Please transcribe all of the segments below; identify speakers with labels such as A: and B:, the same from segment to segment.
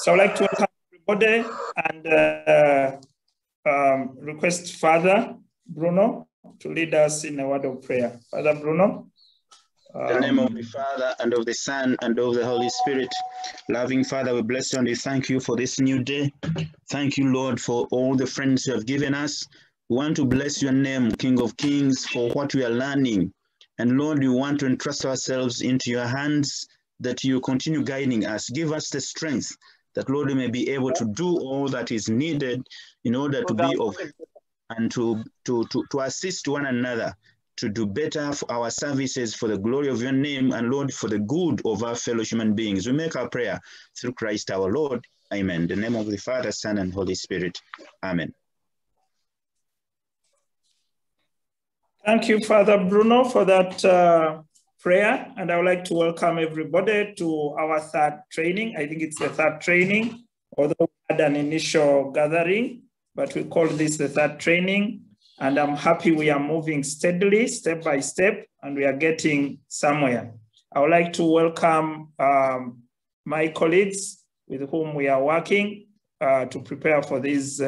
A: So I'd like to welcome everybody and request Father Bruno to lead us in a word of prayer. Father Bruno.
B: In the name of the Father, and of the Son, and of the Holy Spirit. Loving Father, we bless you and we thank you for this new day. Thank you, Lord, for all the friends you have given us. We want to bless your name, King of Kings, for what we are learning. And Lord, we want to entrust ourselves into your hands, that you continue guiding us. Give us the strength that, Lord, we may be able to do all that is needed in order to be of and to assist one another, to do better for our services for the glory of your name, and Lord, for the good of our fellow human beings. We make our prayer through Christ our Lord. Amen. In the name of the Father, Son, and Holy Spirit. Amen.
A: Thank you, Father Bruno, for that prayer. And I would like to welcome everybody to our third training. I think it's the third training, although we had an initial gathering, but we call this the third training. And I'm happy we are moving steadily, step by step, and we are getting somewhere. I would like to welcome my colleagues with whom we are working to prepare for these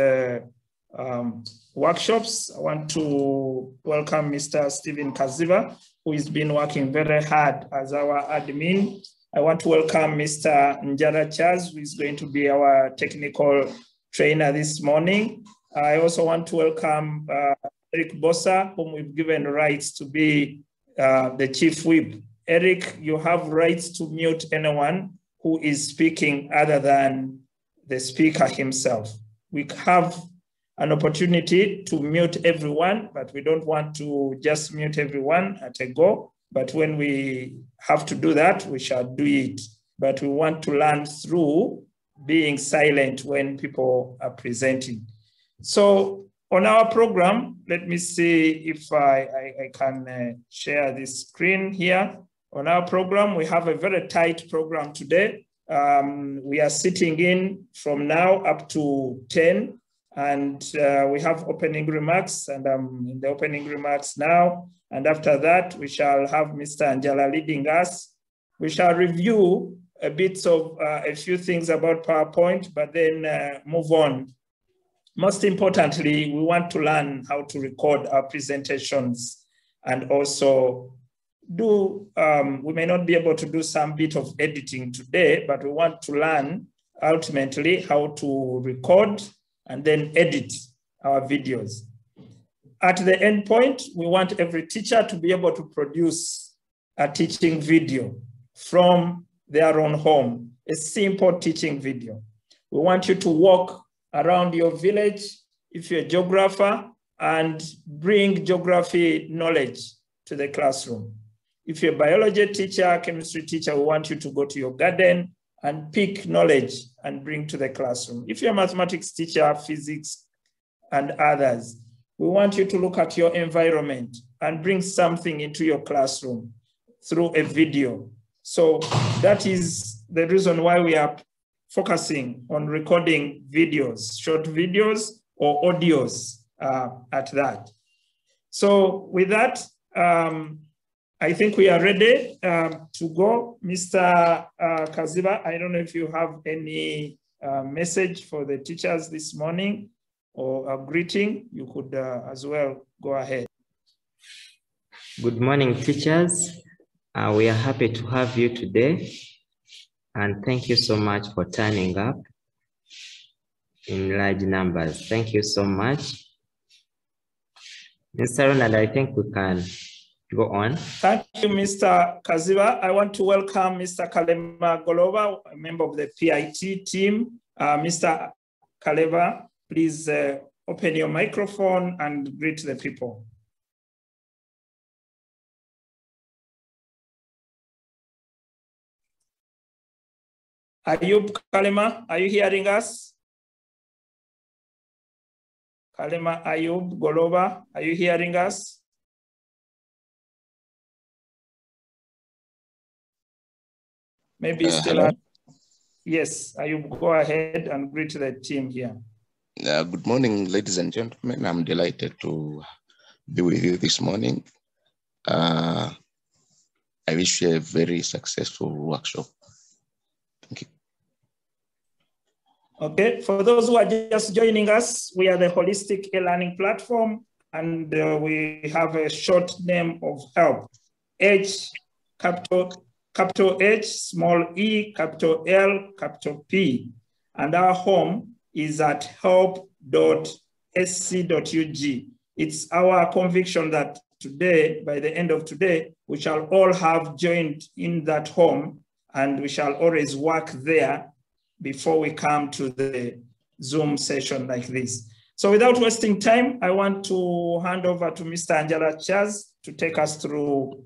A: workshops. I want to welcome Mr. Stephen Kaziva, who has been working very hard as our admin. I want to welcome Mr. Njara Chaz, who is going to be our technical trainer this morning. I also want to welcome Eric Bossa, whom we've given rights to be the chief whip. Eric, you have rights to mute anyone who is speaking other than the speaker himself. We have an opportunity to mute everyone, but we don't want to just mute everyone at a go. But when we have to do that, we shall do it. But we want to learn through being silent when people are presenting. So on our program, let me see if I can share this screen here. On our program, we have a very tight program today. We are sitting in from now up to 10, and we have opening remarks, and I'm in the opening remarks now. And after that, we shall have Mr. Angela leading us. We shall review a bit of a few things about PowerPoint, but then move on. Most importantly, we want to learn how to record our presentations and also do, we may not be able to do some bit of editing today, but we want to learn ultimately how to record and then edit our videos. At the end point, we want every teacher to be able to produce a teaching video from their own home, a simple teaching video. We want you to walk around your village, if you're a geographer, and bring geography knowledge to the classroom. If you're a biology teacher, chemistry teacher, we want you to go to your garden and pick knowledge and bring to the classroom. If you're a mathematics teacher, physics, and others, we want you to look at your environment and bring something into your classroom through a video. So that is the reason why we are focusing on recording videos, short videos or audios at that. So with that, I think we are ready to go. Mr. Kaziva, I don't know if you have any message for the teachers this morning or a greeting. You could as well go ahead.
C: Good morning, teachers. We are happy to have you today. And thank you so much for turning up in large numbers. Thank you so much. Mr. Ronald, I think we can go on.
A: Thank you, Mr. Kaziva. I want to welcome Mr. Kalema Golova, a member of the PIT team. Mr. Kaleva, please open your microphone and greet the people. Ayub Kalema, are you hearing us? Kalema Ayub Golova, are you hearing us? Maybe still. Yes, Ayub, go ahead and greet the team here.
D: Good morning, ladies and gentlemen. I'm delighted to be with you this morning. I wish you a very successful workshop. Thank you.
A: Okay, for those who are just joining us, we are the Holistic e-learning platform, and we have a short name of HELP. H, capital H, small e, capital L, capital P. And our home is at help.sc.ug. It's our conviction that today, by the end of today, we shall all have joined in that home, and we shall always work there before we come to the Zoom session like this. So without wasting time, I want to hand over to Mr. Angela Chaz to take us through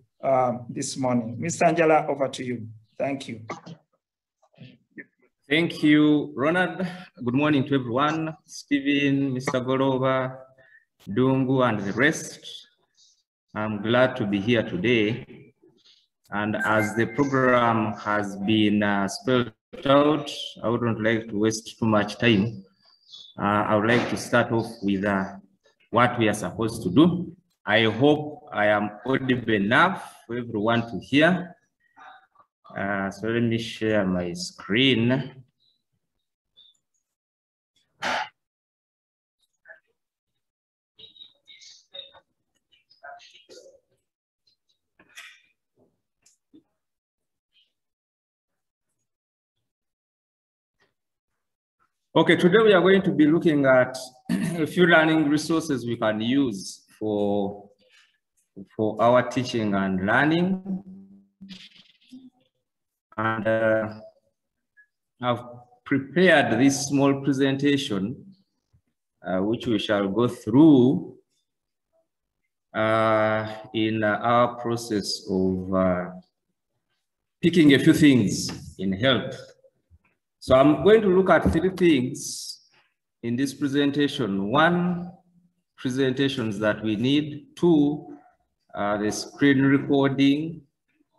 A: this morning. Mr. Angela, over to you. Thank you.
E: Thank you, Ronald. Good morning to everyone. Stephen, Mr. Gorova, Dungu, and the rest. I'm glad to be here today. And as the program has been spelled out, I wouldn't like to waste too much time. I would like to start off with what we are supposed to do. I hope I am audible enough for everyone to hear. So let me share my screen. Okay, today we are going to be looking at a few learning resources we can use for our teaching and learning. And I've prepared this small presentation, which we shall go through in our process of picking a few things in health. So I'm going to look at three things in this presentation. One, presentations that we need. Two, the screen recording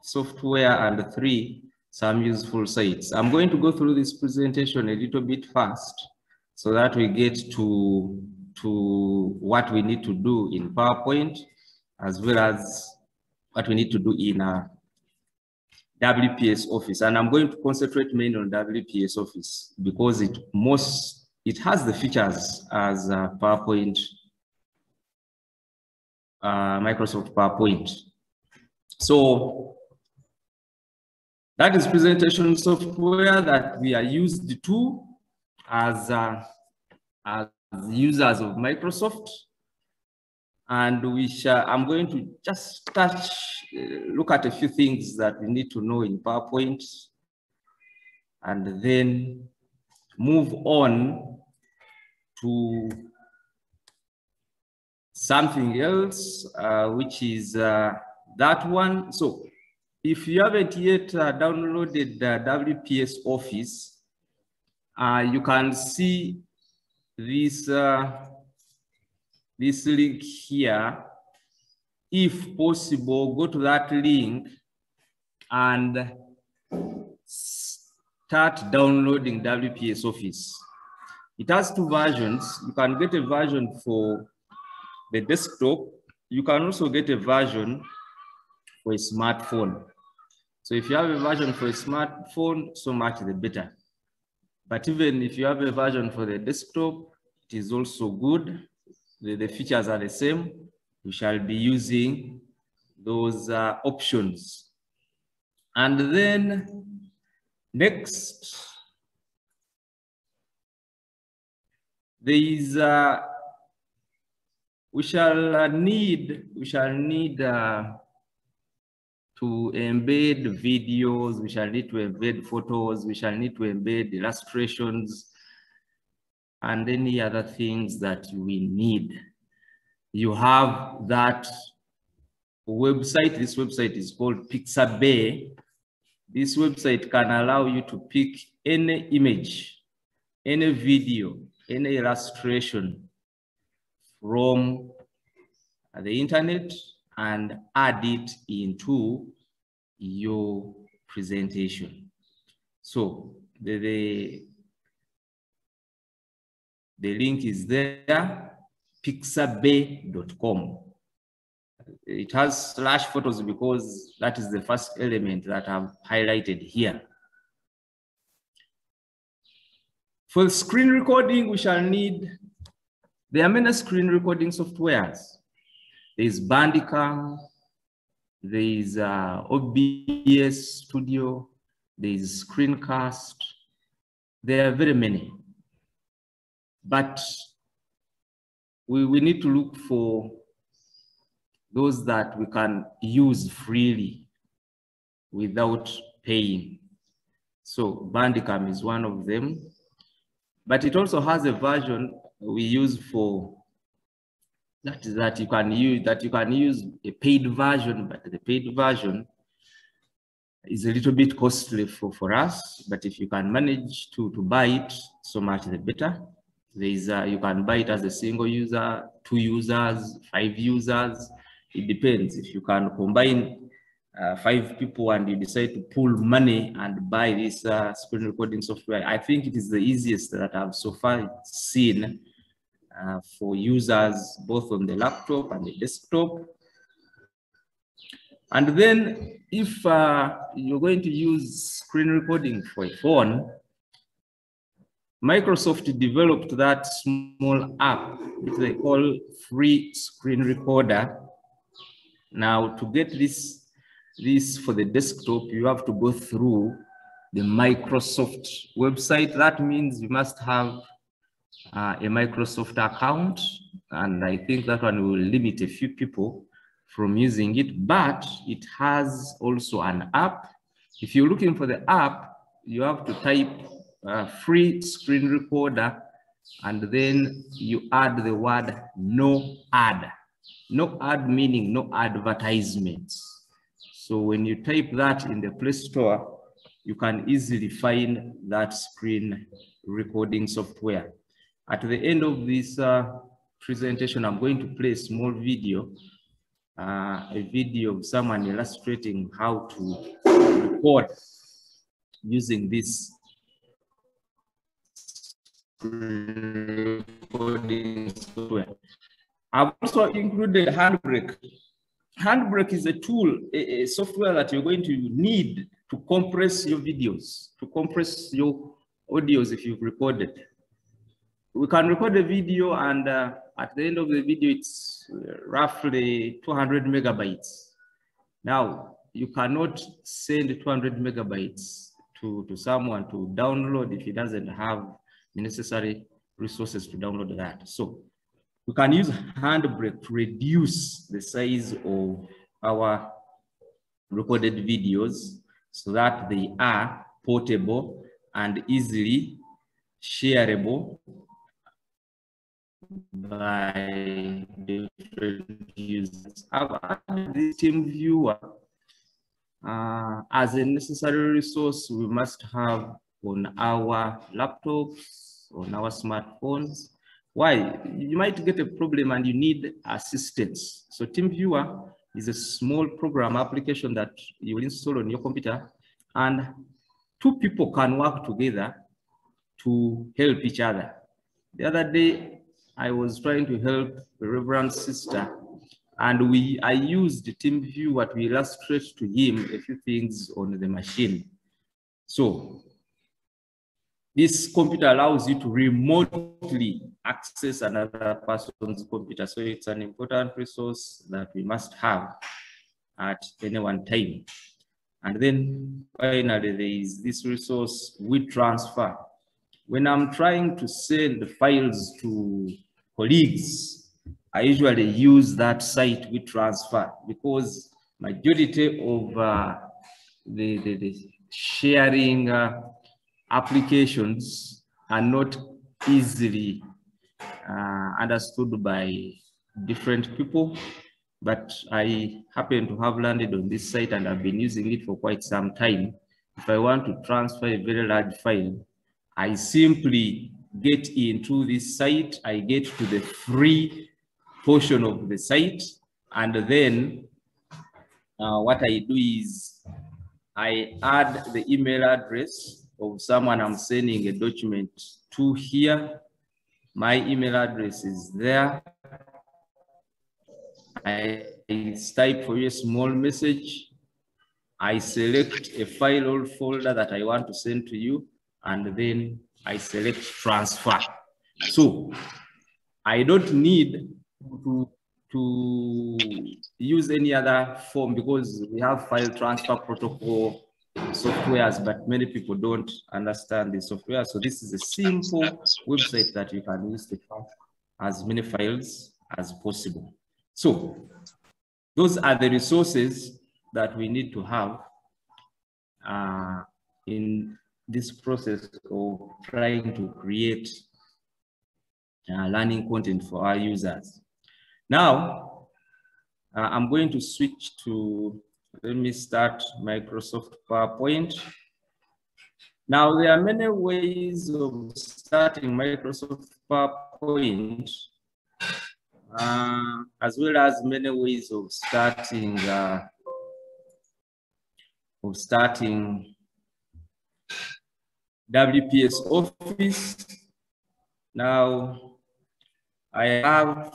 E: software. And three, some useful sites. I'm going to go through this presentation a little bit fast so that we get to what we need to do in PowerPoint, as well as what we need to do in WPS Office. And I'm going to concentrate mainly on WPS Office because it has the features as PowerPoint, Microsoft PowerPoint. So that is presentation software that we are used to as users of Microsoft. And I'm going to just look at a few things that we need to know in PowerPoint, and then move on to something else, which is that one. So if you haven't yet downloaded the WPS Office, you can see this link here. If possible, go to that link and start downloading WPS Office. It has two versions. You can get a version for the desktop. You can also get a version for a smartphone. So if you have a version for a smartphone, so much the better. But even if you have a version for the desktop, it is also good. The features are the same. We shall be using those options. And then next, there is we shall need to embed videos, we shall need to embed photos, we shall need to embed illustrations, and any other things that we need. You have that website. This website is called Pixabay. This website can allow you to pick any image, any video, any illustration from the internet and add it into your presentation. So the link is there, pixabay.com. It has /photos because that is the first element that I've highlighted here. For screen recording, we shall need, there are many screen recording softwares. There is Bandicam, there is OBS Studio, there is Screencast. There are very many. But we need to look for those that we can use freely without paying. So Bandicam is one of them, but it also has a version we use for that you can use a paid version, but the paid version is a little bit costly for us. But if you can manage to buy it, so much the better. There is you can buy it as a single user, 2 users, 5 users. It depends. If you can combine 5 people and you decide to pool money and buy this screen recording software, I think it is the easiest that I've so far seen for users both on the laptop and the desktop. And then if you're going to use screen recording for a phone, Microsoft developed that small app which they call free screen recorder. Now, to get this for the desktop, you have to go through the Microsoft website. That means you must have a Microsoft account, and I think that one will limit a few people from using it, but it has also an app. If you're looking for the app, you have to type free screen recorder, and then you add the word no ad. No ad meaning no advertisements. So when you type that in the Play Store, you can easily find that screen recording software. At the end of this presentation, I'm going to play a small video, a video of someone illustrating how to record using this recording software. I've also included Handbrake. Handbrake is a tool, a software that you're going to need to compress your videos, to compress your audios if you've recorded. We can record a video, and at the end of the video, it's roughly 200 megabytes. Now, you cannot send 200 megabytes to someone to download if he doesn't have the necessary resources to download that. So we can use Handbrake to reduce the size of our recorded videos so that they are portable and easily shareable by different users. I've added this team viewer as a necessary resource we must have on our laptops, on our smartphones. Why? You might get a problem and you need assistance. So TeamViewer is a small program application that you will install on your computer, and 2 people can work together to help each other. The other day, I was trying to help the Reverend Sister, and I used TeamViewer to illustrate to him a few things on the machine. So this computer allows you to remotely access another person's computer. So it's an important resource that we must have at any one time. And then finally, there is this resource, WeTransfer. When I'm trying to send files to colleagues, I usually use that site WeTransfer because majority of the sharing applications are not easily understood by different people, but I happen to have landed on this site and I've been using it for quite some time. If I want to transfer a very large file, I simply get into this site, I get to the free portion of the site, and then what I do is I add the email address of someone I'm sending a document to here. My email address is there. I type for you a small message. I select a file or folder that I want to send to you, and then I select transfer. So I don't need to use any other form because we have file transfer protocol softwares, but many people don't understand the software. So this is a simple website that you can use to transfer as many files as possible. So those are the resources that we need to have in this process of trying to create learning content for our users. Now, I'm going to switch to, let me start Microsoft PowerPoint. Now, there are many ways of starting Microsoft PowerPoint, as well as many ways of starting WPS Office. Now, I have,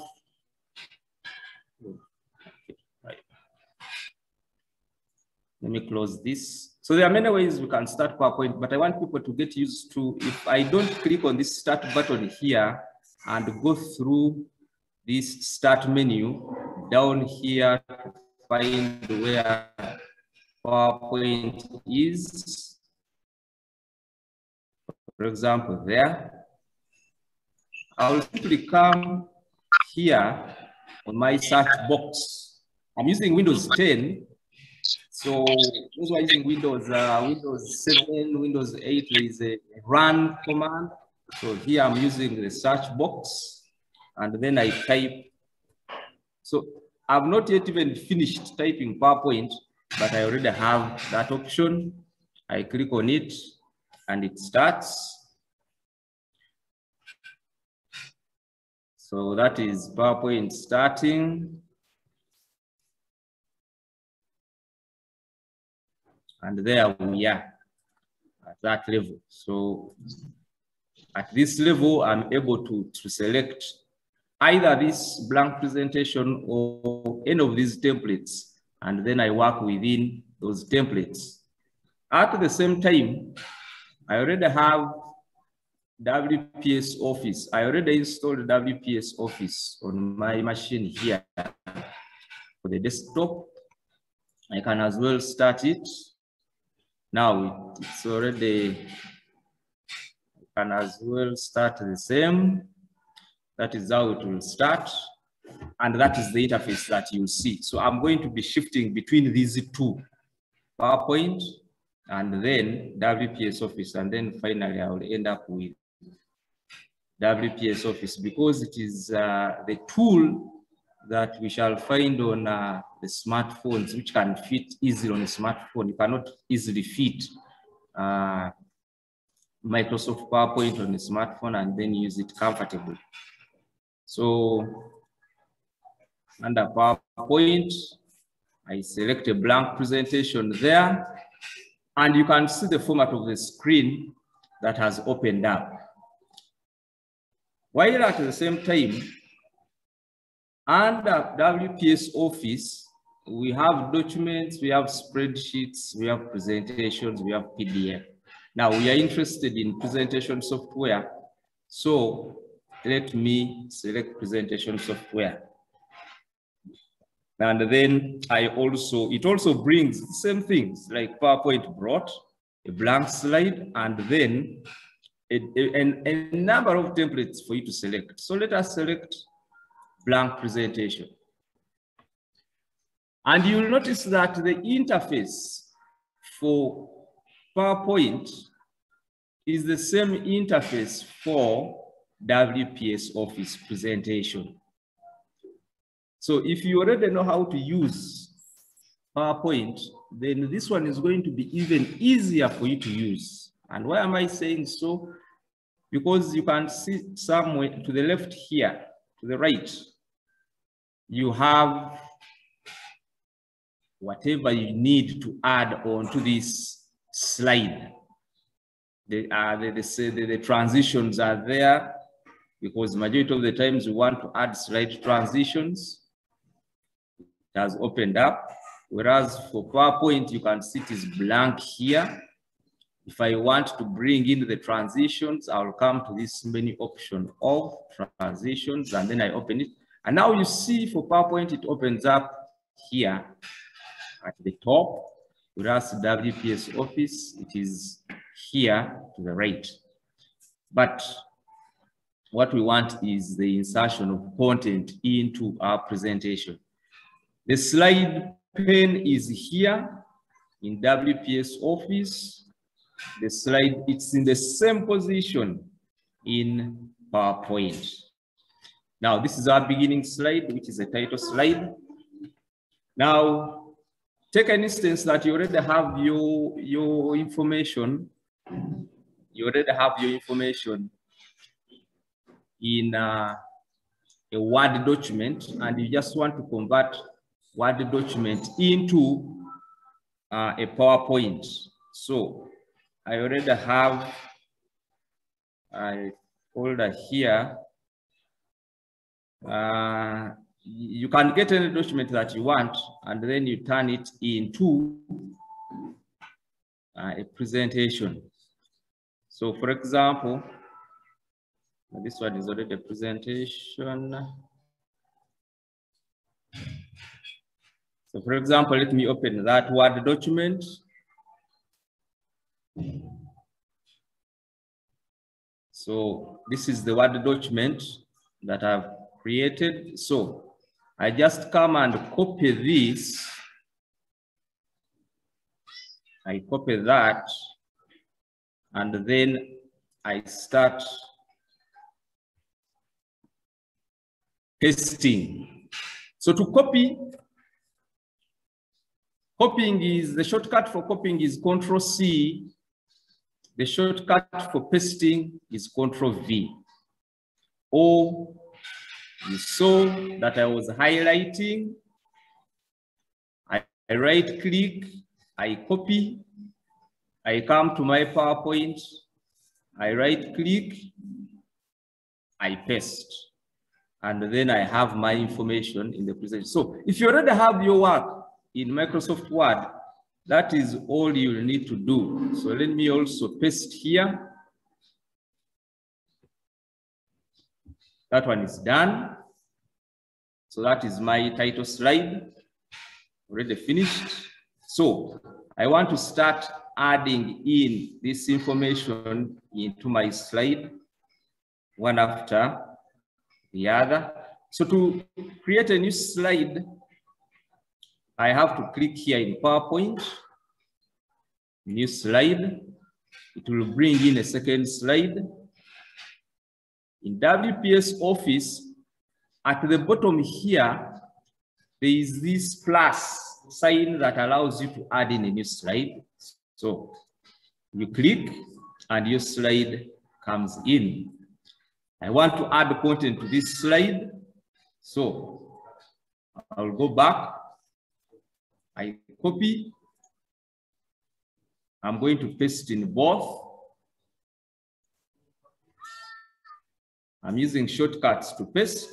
E: let me close this. So there are many ways we can start PowerPoint, but I want people to get used to, if I don't click on this start button here and go through this start menu down here to find where PowerPoint is, for example, there, I will simply come here on my search box. I'm using Windows 10. So those who are using Windows 7, Windows 8, there is a run command. So here I'm using the search box, and then I type. So I've not yet even finished typing PowerPoint, but I already have that option. I click on it, and it starts. So that is PowerPoint starting. And there we are at that level. So at this level, I'm able to select either this blank presentation or any of these templates, and then I work within those templates. At the same time, I already have WPS Office. I already installed WPS Office on my machine here. For the desktop, I can as well start it. Now it's already, I can as well start the same. That is how it will start. And that is the interface that you see. So I'm going to be shifting between these two, PowerPoint and then WPS Office. And then finally, I will end up with WPS Office because it is the tool that we shall find on the smartphones, which can fit easily on a smartphone. You cannot easily fit Microsoft PowerPoint on a smartphone and then use it comfortably. So under PowerPoint, I select a blank presentation there, and you can see the format of the screen that has opened up. While at the same time, under WPS Office, we have documents, we have spreadsheets, we have presentations, we have PDF. Now we are interested in presentation software. So let me select presentation software. And then it also brings the same things like PowerPoint brought, a blank slide, and then a number of templates for you to select. So let us select blank presentation. And you'll notice that the interface for PowerPoint is the same interface for WPS Office Presentation. So if you already know how to use PowerPoint, then this one is going to be even easier for you to use. And why am I saying so? Because you can see somewhere to the left here, to the right, you have whatever you need to add on to this slide. The transitions are there because majority of the times we want to add slide transitions. It has opened up. Whereas for PowerPoint, you can see it is blank here. If I want to bring in the transitions, I'll come to this menu option of transitions, and then I open it. And now you see for PowerPoint, it opens up here at the top. Whereas WPS Office, it is here to the right. But what we want is the insertion of content into our presentation. The slide pane is here in WPS Office. The slide, it's in the same position in PowerPoint. Now, this is our beginning slide, which is a title slide. Now, take an instance that you already have your information. You already have your information in a Word document, and you just want to convert Word document into a PowerPoint. So I already have a folder here. You can get any document that you want, and then you turn it into a presentation. So for example, this one is already a presentation. So for example, let me open that Word document. So this is the Word document that I've created. So I just come and copy this. I copy that, and then I start pasting. So to copy, copying is, the shortcut for copying is Ctrl+C. The shortcut for pasting is Ctrl+V. Or you saw that I was highlighting. I right click, I copy, I come to my PowerPoint, I right click, I paste, and then I have my information in the presentation. So if you already have your work in Microsoft Word, that is all you need to do. So let me also paste here. That one is done. So that is my title slide, already finished. So I want to start adding in this information into my slide, one after the other. So to create a new slide, I have to click here in PowerPoint, new slide. It will bring in a second slide. In WPS Office, at the bottom here, there is this plus sign that allows you to add in a new slide. So you click and your slide comes in. I want to add content to this slide. So I'll go back. I copy. I'm going to paste in both. I'm using shortcuts to paste.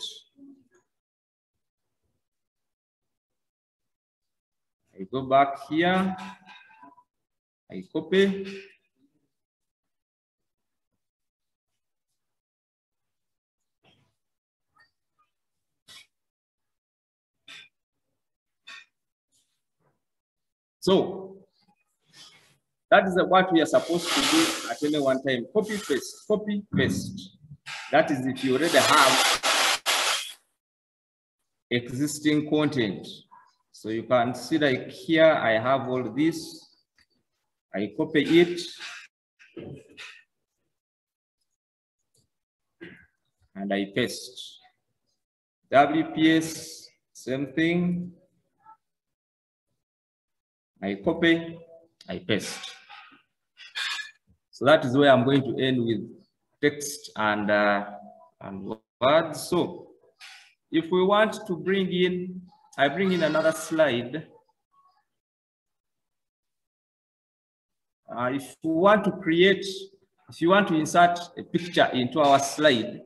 E: I go back here. I copy. So that is what we are supposed to do at any one time. Copy, paste, copy, paste. That is if you already have existing content. So you can see like here, I have all this. I copy it. And I paste. WPS, same thing. I copy, I paste. So that is where I'm going to end with text and words. So if we want to bring in, I bring in another slide. If we want to create, if you want to insert a picture into our slide,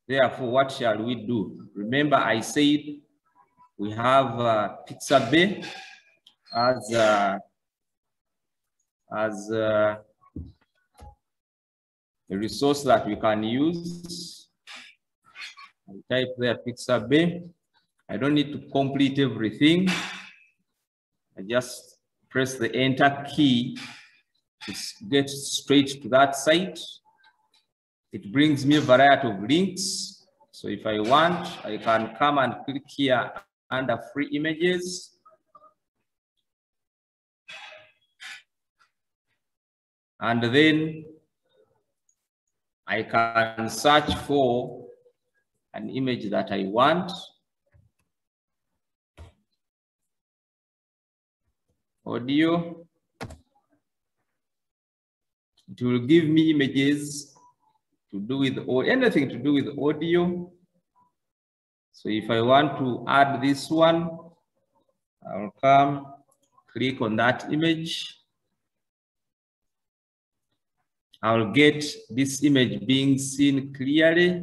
E: therefore, what shall we do? Remember, I said we have Pixabay as as a resource that we can use. I type there Pixabay. I don't need to complete everything. I just press the enter key to get straight to that site. It brings me a variety of links. So if I want, I can come and click here under free images. And then I can search for an image that I want. Audio. It will give me images to do with, or anything to do with audio. So if I want to add this one, I'll come, click on that image. I'll get this image being seen clearly.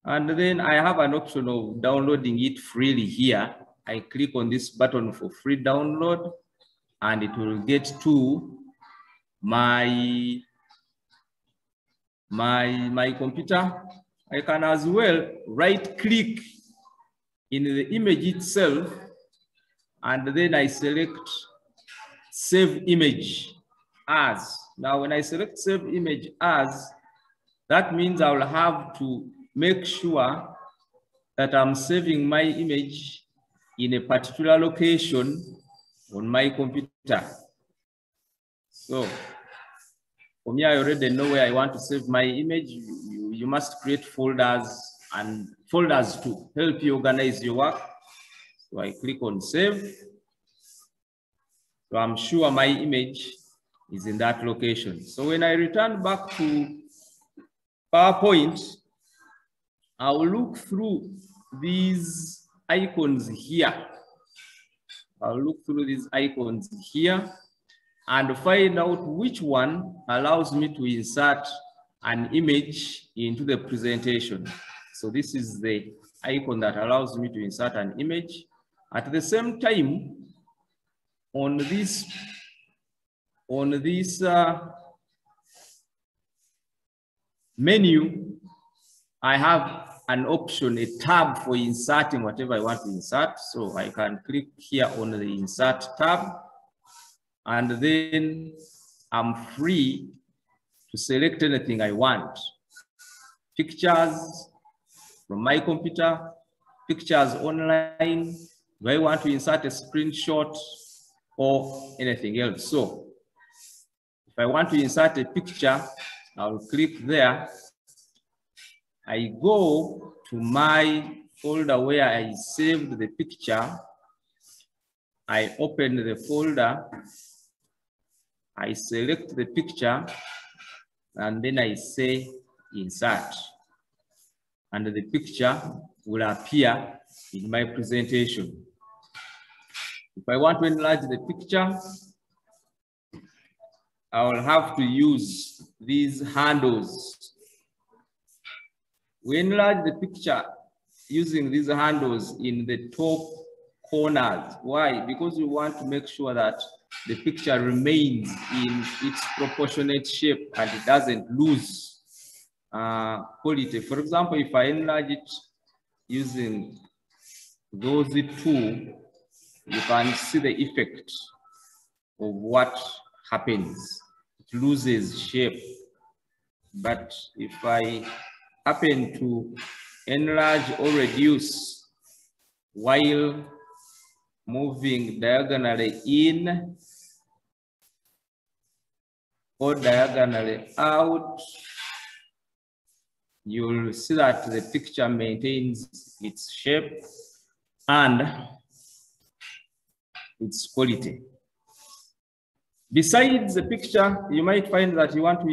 E: And then I have an option of downloading it freely here. I click on this button for free download, and it will get to my computer. I can as well right click in the image itself, and then I select save image as. Now, when I select save image as, that means I will have to make sure that I'm saving my image in a particular location on my computer. So for me, I already know where I want to save my image. You must create folders and folders to help you organize your work. So I click on save. So I'm sure my image is in that location. So when I return back to PowerPoint, I'll look through these icons here. I'll look through these icons here and find out which one allows me to insert an image into the presentation. So this is the icon that allows me to insert an image. At the same time, on this menu, I have an option, a tab for inserting whatever I want to insert. So I can click here on the insert tab, and then I'm free to select anything I want. Pictures from my computer, pictures online. Do I want to insert a screenshot or anything else? So if I want to insert a picture, I'll click there. I go to my folder where I saved the picture. I open the folder. I select the picture, and then I say insert. And the picture will appear in my presentation. If I want to enlarge the picture, I will have to use these handles. We enlarge the picture using these handles in the top corners. Why? Because we want to make sure that the picture remains in its proportionate shape and it doesn't lose quality. For example, if I enlarge it using those two, you can see the effect of what happens. It loses shape. But if I happen to enlarge or reduce while moving diagonally in or diagonally out, you'll see that the picture maintains its shape and its quality. Besides the picture, you might find that you want to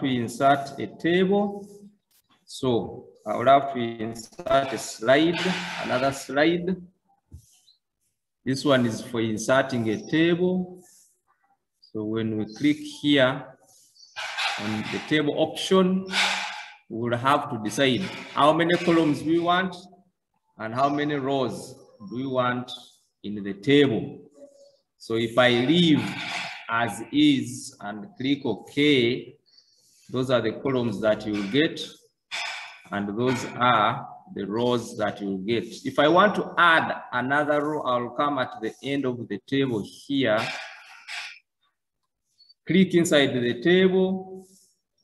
E: insert a table. So I would have to insert a slide, another slide. This one is for inserting a table. So when we click here on the table option, we will have to decide how many columns we want and how many rows do we want in the table. So if I leave as is and click OK, those are the columns that you will get, and those are the rows that you will get. If I want to add another row, I'll come at the end of the table here, click inside the table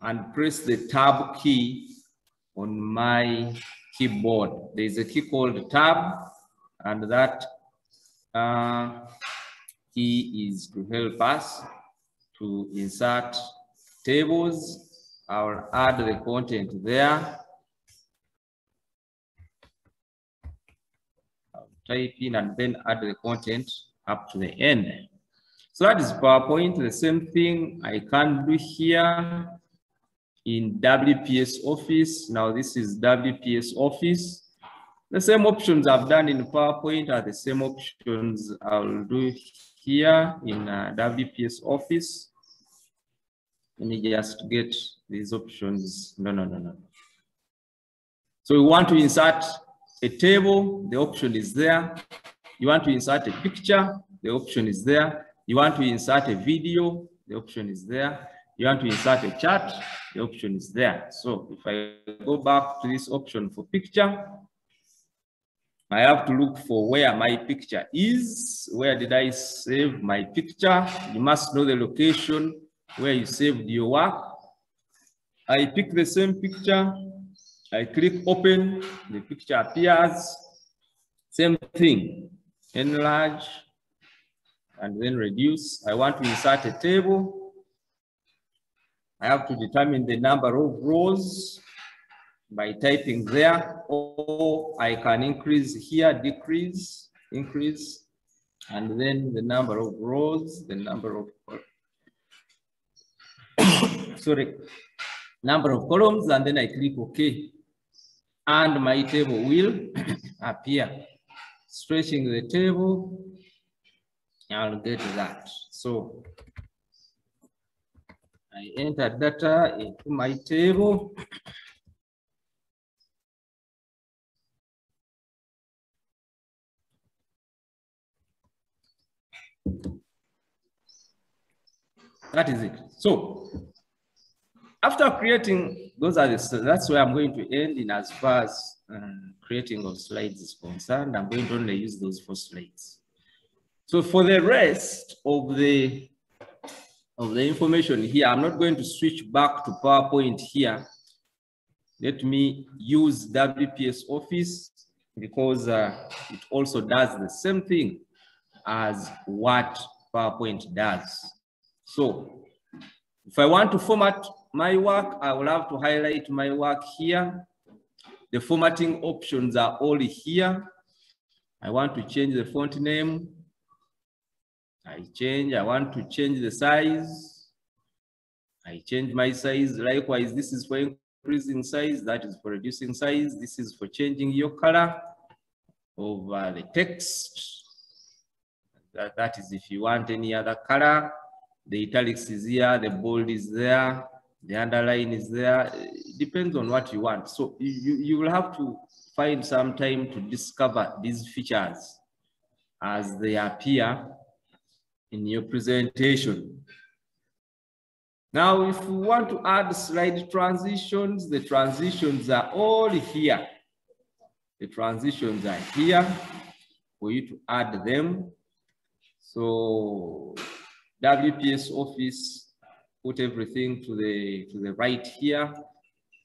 E: and press the tab key on my keyboard. There's a key called tab, and that key is to help us to insert tables. I'll add the content there. I'll type in and then add the content up to the end. So that is PowerPoint. The same thing I can do here in WPS Office. Now this is WPS Office. The same options I've done in PowerPoint are the same options I'll do here in WPS Office. Let me just get these options. No. So we want to insert a table, the option is there. You want to insert a picture, the option is there. You want to insert a video, the option is there. You want to insert a chart, the option is there. So if I go back to this option for picture, I have to look for where my picture is. Where did I save my picture? You must know the location where you saved your work. I pick the same picture. I click open, the picture appears. Same thing, enlarge, and then reduce. I want to insert a table. I have to determine the number of rows by typing there, or I can increase here, decrease, increase, and then the number of rows, the number of, number of columns, and then I click OK. And my table will appear. Stretching the table, I'll get that. So I enter data into my table. That is it. So after creating, that's where I'm going to end in as far as creating of slides is concerned. I'm going to only use those 4 slides. So for the rest of the information here, I'm not going to switch back to PowerPoint here. Let me use WPS Office because it also does the same thing as what PowerPoint does. So if I want to format my work, I will have to highlight my work here. The formatting options are all here. I want to change the font name. I want to change the size. I change my size. Likewise, this is for increasing size. That is for reducing size. This is for changing your color of the text. That is if you want any other color. The italics is here, the bold is there, the underline is there. It depends on what you want. So you will have to find some time to discover these features as they appear in your presentation. Now, if you want to add slide transitions, the transitions are all here. The transitions are here for you to add them. So WPS Office put everything to the right here.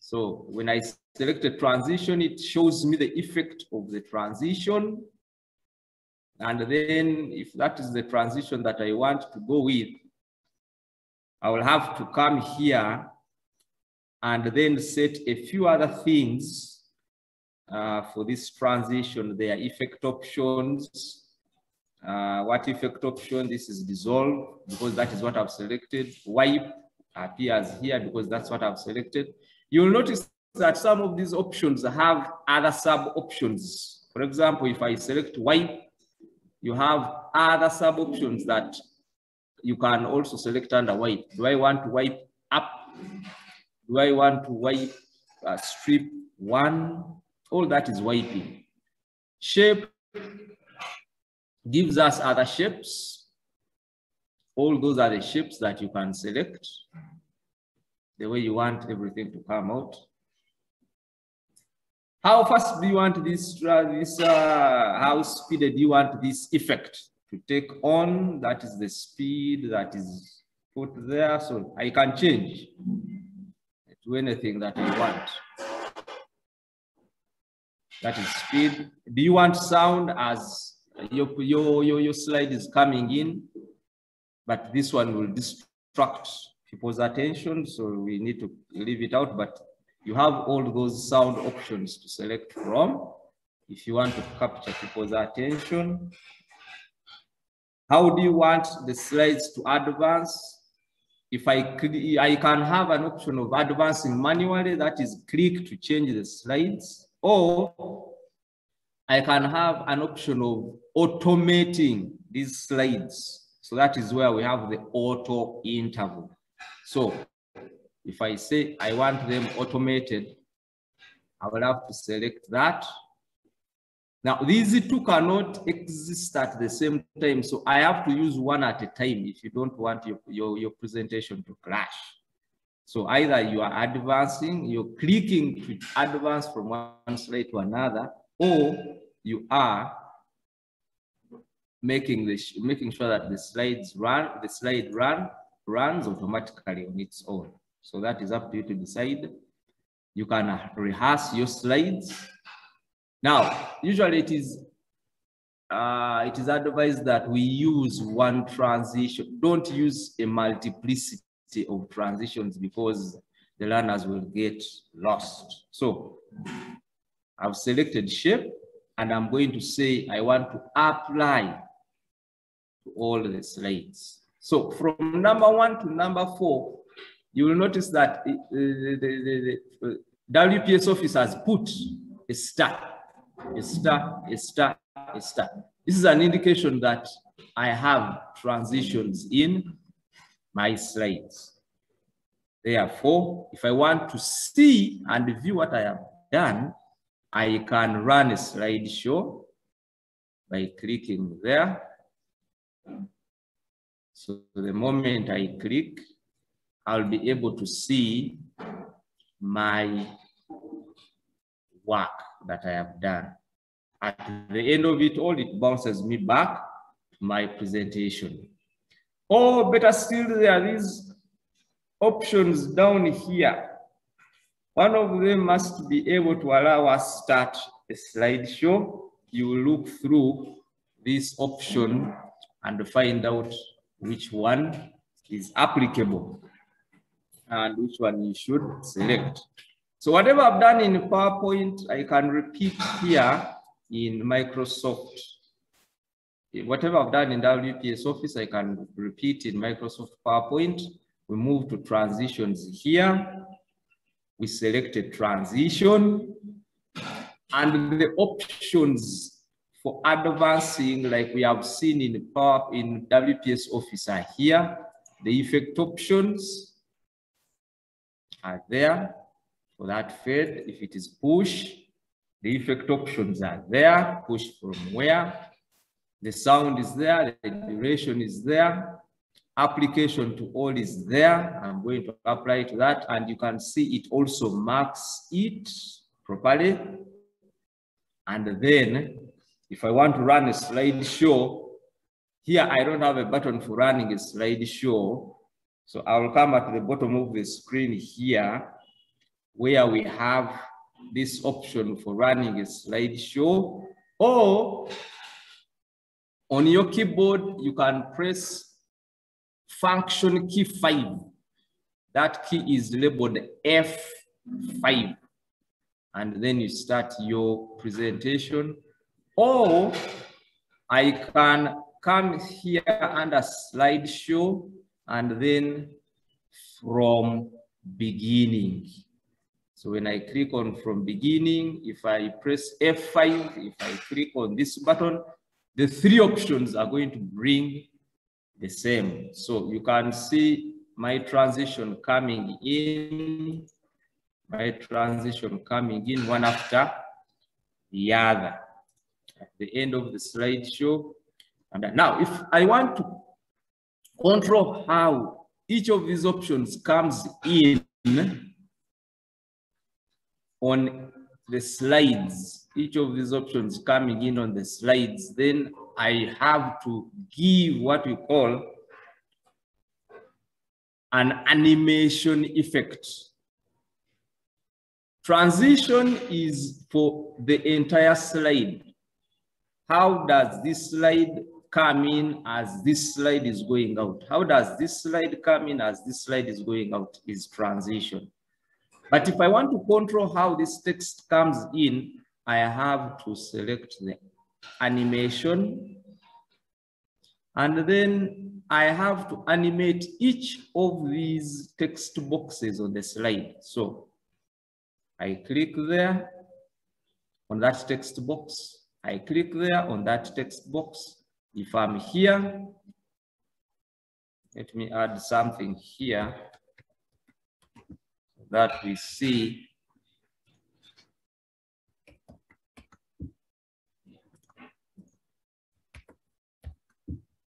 E: So when I select a transition, it shows me the effect of the transition. And then if that is the transition that I want to go with, I will have to come here and then set a few other things for this transition. There are effect options. What effect option? This is dissolve, because that is what I've selected. Wipe appears here because that's what I've selected. You'll notice that some of these options have other sub options. For example, if I select wipe, you have other sub options that you can also select under wipe. Do I want to wipe up? Do I want to wipe strip 1? All that is wiping. Shape gives us other shapes. all those are the shapes that you can select the way you want everything to come out. How fast do you want how speeded do you want this effect to take on? That is the speed that is put there. So I can change to anything that I want. That is speed. Do you want sound as your slide is coming in? But this one will distract people's attention, so we need to leave it out. But you have all those sound options to select from if you want to capture people's attention. How do you want the slides to advance? If I can have an option of advancing manually, that is click to change the slides, or I can have an option of automating these slides. So that is where we have the auto interval. So if I say I want them automated, I will have to select that. Now, these two cannot exist at the same time, so I have to use one at a time if you don't want your presentation to crash. So either you are advancing, you're clicking to advance from one slide to another, or you are making sure that the slide runs automatically on its own. So that is up to you to decide. You can rehearse your slides. Now, usually it is advised that we use one transition. Don't use a multiplicity of transitions because the learners will get lost. So I've selected shape and I'm going to say I want to apply to all the slides. So from number 1 to number 4, you will notice that the WPS Office has put a star. A star, a star, a star. This is an indication that I have transitions in my slides. Therefore, if I want to see and view what I have done, I can run a slideshow by clicking there. So the moment I click, I'll be able to see my work that I have done. At the end of it all, it bounces me back to my presentation. Or better still, there are these options down here. One of them must be able to allow us start a slideshow. You will look through this option and find out which one is applicable and which one you should select. So whatever I've done in PowerPoint, I can repeat here in Microsoft. Whatever I've done in WPS Office, I can repeat in Microsoft PowerPoint. We move to transitions here. We selected transition. And the options for advancing, like we have seen in WPS Office, are here. The effect options are there. For that fade, if it is push, the effect options are there. Push from where? The sound is there, the duration is there. Application to all is there. I'm going to apply to that, and you can see it also marks it properly. And then, if I want to run a slideshow, here I don't have a button for running a slideshow. So I will come at the bottom of the screen here, where we have this option for running a slideshow, or on your keyboard, you can press function key 5. That key is labeled F5, and then you start your presentation. Or I can come here under slideshow and then from beginning. So when I click on from beginning, if I press F5, if I click on this button, the 3 options are going to bring the same. So you can see my transition coming in, one after the other at the end of the slideshow. And now if I want to control how each of these options comes in on the slides, each of these options coming in on the slides, then I have to give what we call an animation effect. Transition is for the entire slide. How does this slide come in as this slide is going out? How does this slide come in as this slide is going out is transition. But if I want to control how this text comes in, I have to select the animation. And then I have to animate each of these text boxes on the slide. So I click there on that text box. I click there on that text box. If I'm here, let me add something here that we see.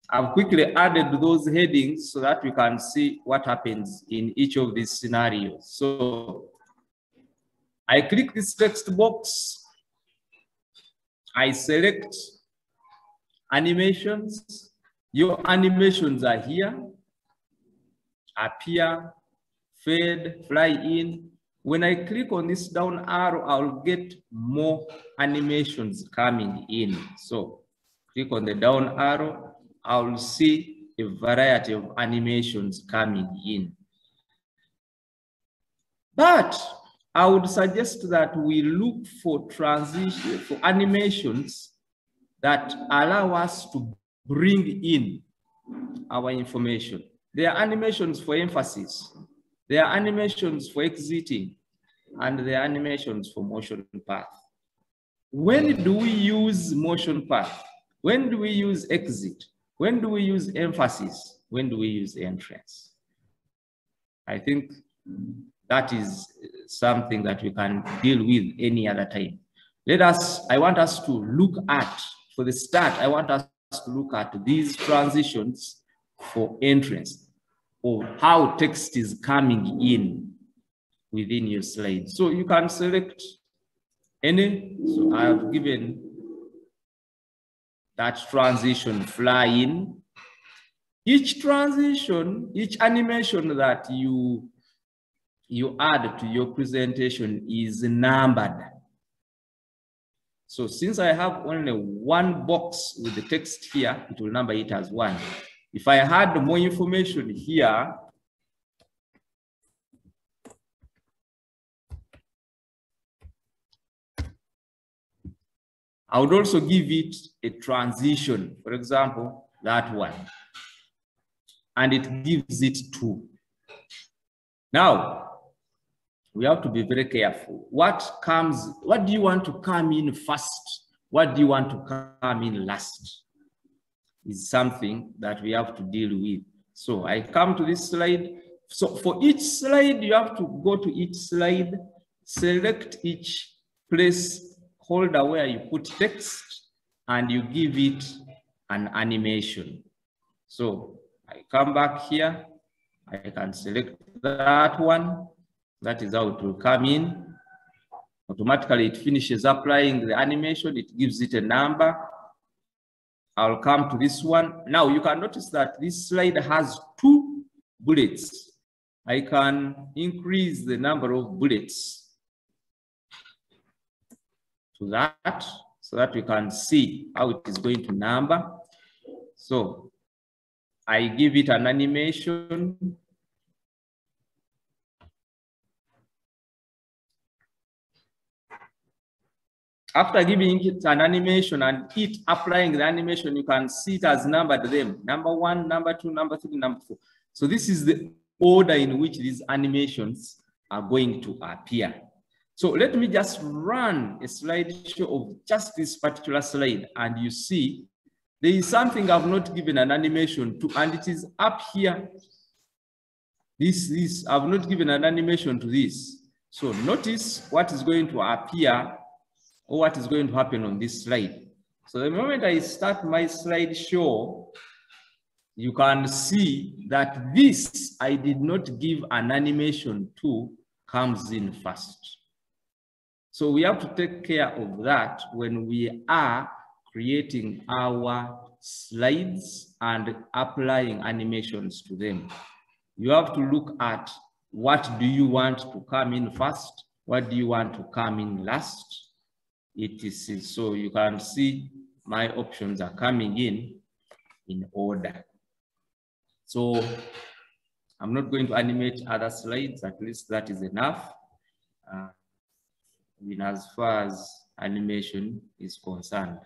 E: I've quickly added those headings so that we can see what happens in each of these scenarios. So I click this text box. I select animations. Your animations are here. Appear, fade, fly in. When I click on this down arrow, I'll get more animations coming in. So click on the down arrow, I'll see a variety of animations coming in. But I would suggest that we look for transition, for animations that allow us to bring in our information. There are animations for emphasis. There are animations for exiting, and there are animations for motion path. When do we use motion path? When do we use exit? When do we use emphasis? When do we use entrance? I think that is something that we can deal with any other time. I want us to look at, for the start, I want us to look at these transitions for entrance, or how text is coming in within your slide. So you can select any. So I have given that transition fly in. Each transition, each animation that you add to your presentation is numbered. So since I have only one box with the text here, it will number it as 1. If I had more information here, I would also give it a transition, for example, that one, and it gives it 2. Now, we have to be very careful. What do you want to come in first? What do you want to come in last? Is something that we have to deal with. So I come to this slide. So for each slide, you have to go to each slide, select each place holder where you put text, and you give it an animation. So I come back here, I can select that one. That is how it will come in. Automatically, it finishes applying the animation. It gives it a number. I'll come to this one. Now, you can notice that this slide has 2 bullets. I can increase the number of bullets to that so that we can see how it is going to number. So I give it an animation. After giving it an animation and it applying the animation, you can see it has numbered them. Number 1, number 2, number 3, number 4. So this is the order in which these animations are going to appear. So let me just run a slideshow of just this particular slide, and you see there is something I've not given an animation to, and it is up here. This I've not given an animation to this. So notice what is going to appear, or what is going to happen on this slide. So the moment I start my slideshow, you can see that this I did not give an animation to comes in first. So we have to take care of that when we are creating our slides and applying animations to them. You have to look at what do you want to come in first, what do you want to come in last, etc. So you can see my options are coming in order. So I'm not going to animate other slides, at least that is enough. As far as animation is concerned.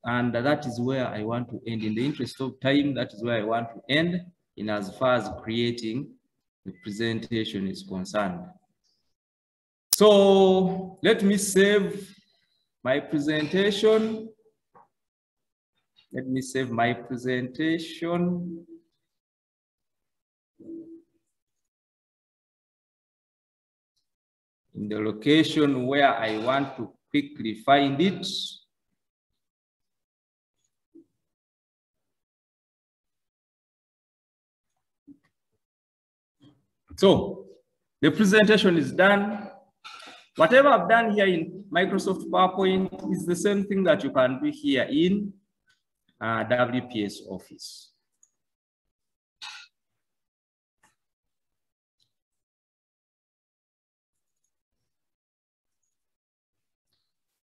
E: And that is where I want to end. In the interest of time, that is where I want to end in as far as creating the presentation is concerned. So let me save my presentation. Let me save my presentation. In the location where I want to quickly find it. So the presentation is done. Whatever I've done here in Microsoft PowerPoint is the same thing that you can do here in WPS Office.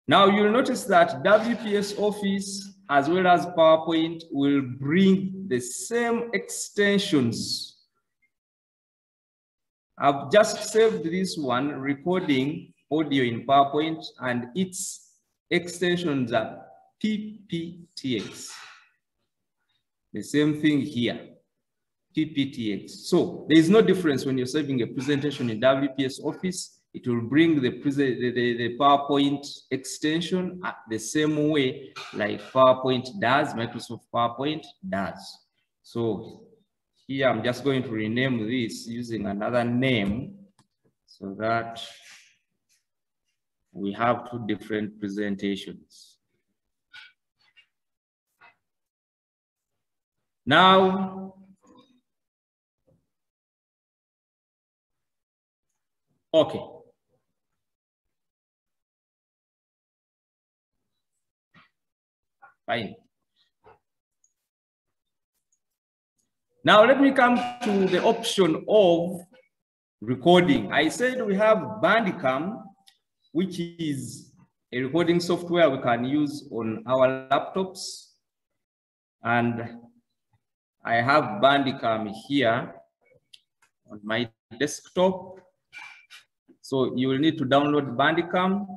E: Now you'll notice that WPS Office as well as PowerPoint will bring the same extensions. I've just saved this one, recording audio in PowerPoint, and its extensions are PPTX. The same thing here, PPTX. So there is no difference when you're saving a presentation in WPS Office. It will bring the PowerPoint extension the same way like PowerPoint does, Microsoft PowerPoint does. So here I'm just going to rename this using another name so that we have two different presentations. Now, okay. Fine. Now let me come to the option of recording. I said we have Bandicam, which is a recording software we can use on our laptops. And I have Bandicam here on my desktop. So you will need to download Bandicam.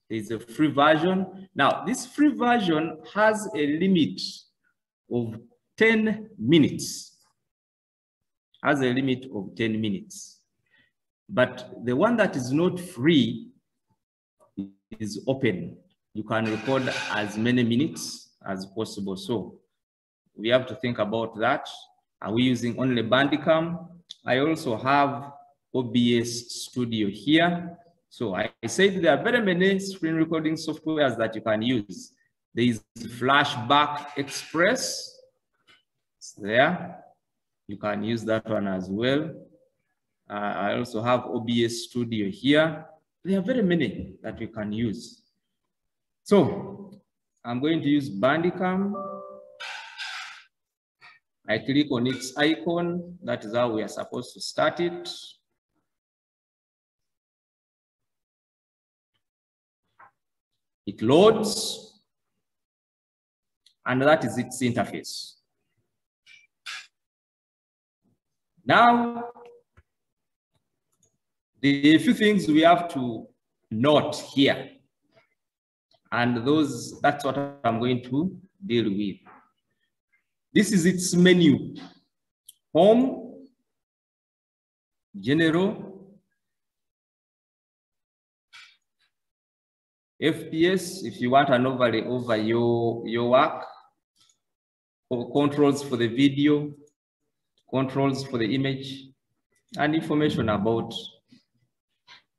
E: There's a free version. Now, this free version has a limit of 10 minutes. Has a limit of 10 minutes. But the one that is not free is open. You can record as many minutes as possible. So we have to think about that. Are we using only Bandicam? I also have OBS Studio here. So I said there are very many screen recording softwares that you can use. There is Flashback Express. It's there. You can use that one as well. I also have OBS Studio here. There are very many that we can use. So I'm going to use Bandicam. I click on its icon. That is how we are supposed to start it. It loads, and that is its interface. Now, there are a few things we have to note here, and that's what I'm going to deal with. This is its menu: Home, General, FPS, if you want an overlay over your work, controls for the video, controls for the image, and information about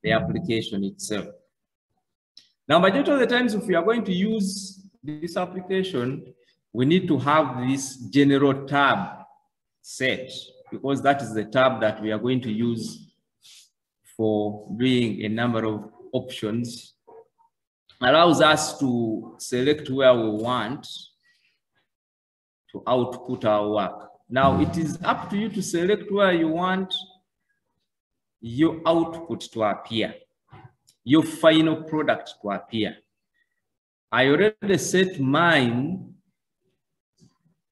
E: the application itself. Now, majority of the times, if we are going to use this application, we need to have this general tab set, because that is the tab that we are going to use for doing a number of options. Allows us to select where we want to output our work. Now it is up to you to select where you want your output to appear, your final product to appear. I already set mine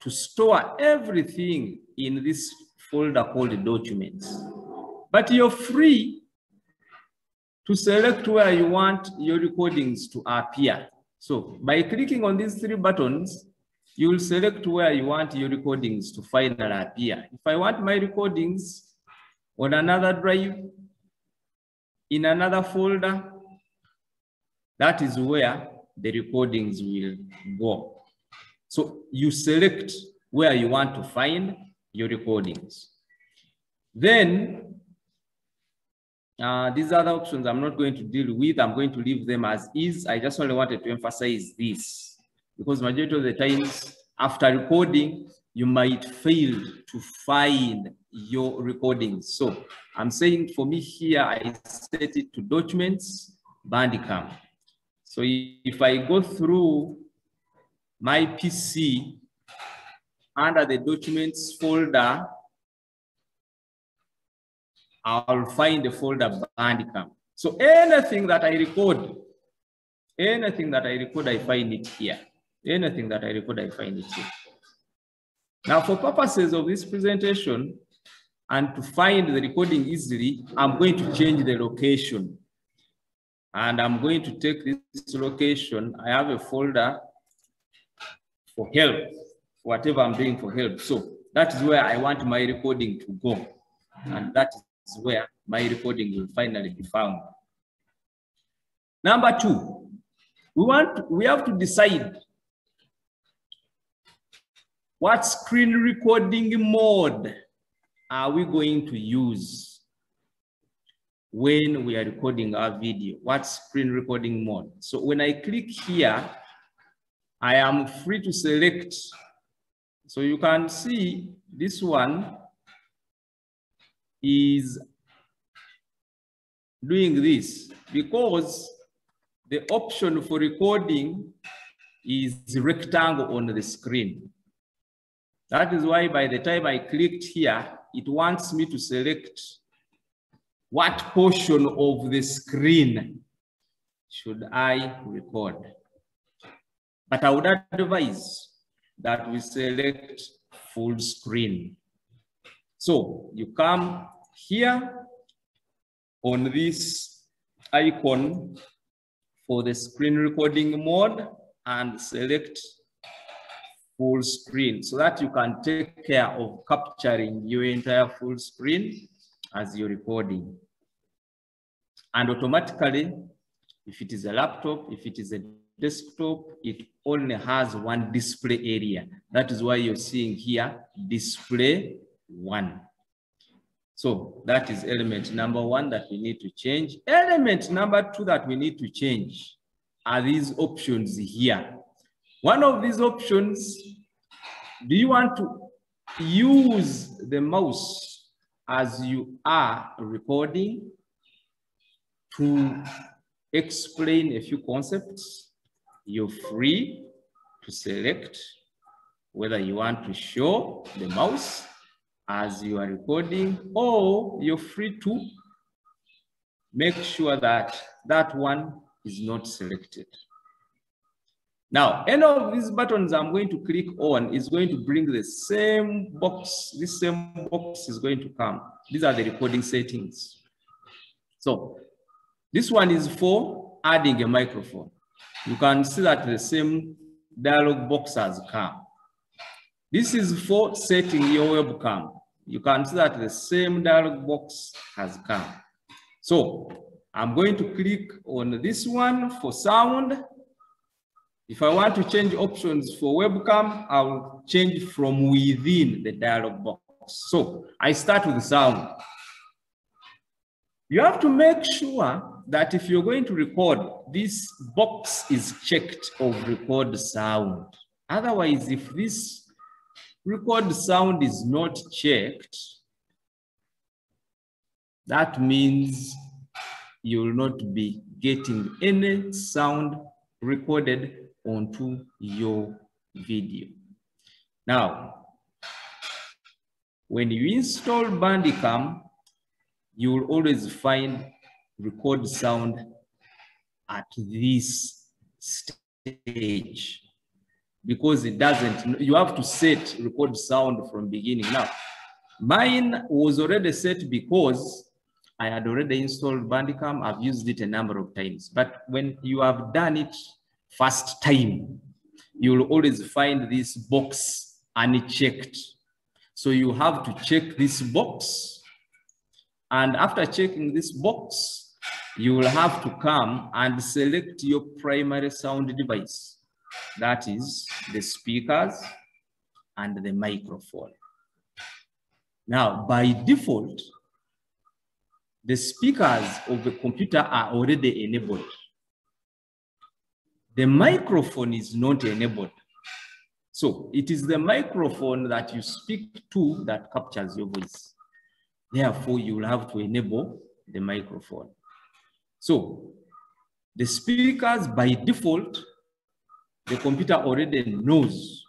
E: to store everything in this folder called documents, but you're free to select where you want your recordings to appear. So by clicking on these three buttons, you will select where you want your recordings to finally appear. If I want my recordings on another drive, in another folder, that is where the recordings will go. So you select where you want to find your recordings. Then these other options I'm not going to deal with. I'm going to leave them as is. I just only wanted to emphasize this, because majority of the times after recording, you might fail to find your recordings. So I'm saying for me here, I set it to documents, Bandicam. So if I go through my PC under the documents folder, I'll find the folder Bandicam. So anything that I record, I find it here. Anything that I record, I find it here. Now, for purposes of this presentation and to find the recording easily, I'm going to change the location. And I'm going to take this location. I have a folder for help, whatever I'm doing for help. So that is where I want my recording to go. And that is where my recording will finally be found. Number two, we have to decide what screen recording mode are we going to use when we are recording our video? What screen recording mode? So when I click here, I am free to select. So you can see this one is doing this because the option for recording is rectangle on the screen. That is why by the time I clicked here, it wants me to select what portion of the screen should I record. But I would advise that we select full screen. So you come here on this icon for the screen recording mode and select full screen so that you can take care of capturing your entire full screen as you're recording. And automatically, if it is a laptop, if it is a desktop, it only has one display area. That is why you're seeing here, display 1. So that is element number 1 that we need to change. Element number 2 that we need to change are these options here. One of these options, do you want to use the mouse as you are recording to explain a few concepts? You're free to select whether you want to show the mouse as you are recording, or you're free to make sure that that one is not selected. Now, any of these buttons I'm going to click on is going to bring the same box. This same box is going to come. These are the recording settings. So this one is for adding a microphone. You can see that the same dialog box has come. This is for setting your webcam. You can see that the same dialog box has come. So I'm going to click on this one for sound. If I want to change options for webcam, I'll change from within the dialog box. So I start with the sound. You have to make sure that if you're going to record, this box is checked of record sound. Otherwise, if this record sound is not checked, that means you will not be getting any sound recorded onto your video. Now, when you install Bandicam, you will always find record sound at this stage, because it doesn't, you have to set record sound from beginning. Now, mine was already set because I had already installed Bandicam. I've used it a number of times, but when you have done it first time, you will always find this box unchecked. So you have to check this box. And after checking this box, you will have to come and select your primary sound device. That is the speakers and the microphone. Now, by default, the speakers of the computer are already enabled. The microphone is not enabled. So it is the microphone that you speak to that captures your voice. Therefore, you will have to enable the microphone. So the speakers, by default, the computer already knows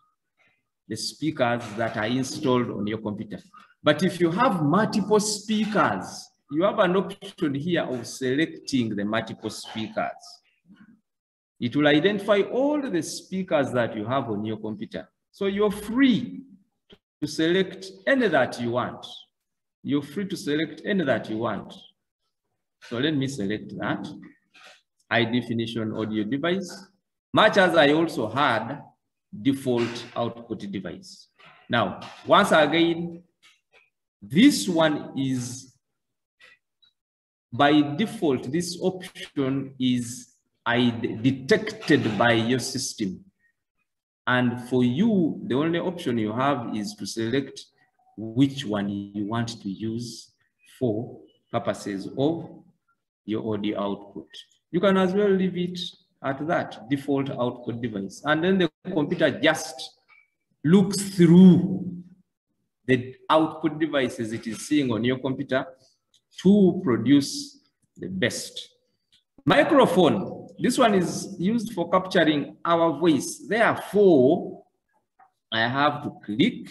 E: the speakers that are installed on your computer. But if you have multiple speakers, you have an option here of selecting the multiple speakers. It will identify all the speakers that you have on your computer. So you're free to select any that you want. You're free to select any that you want. So let me select that. High definition audio device, much as I also had default output device. Now, once again, this one is by default, this option is detected by your system. And for you, the only option you have is to select which one you want to use for purposes of your audio output. You can as well leave it at that default output device. And then the computer just looks through the output devices it is seeing on your computer to produce the best. Microphone, this one is used for capturing our voice. Therefore, I have to click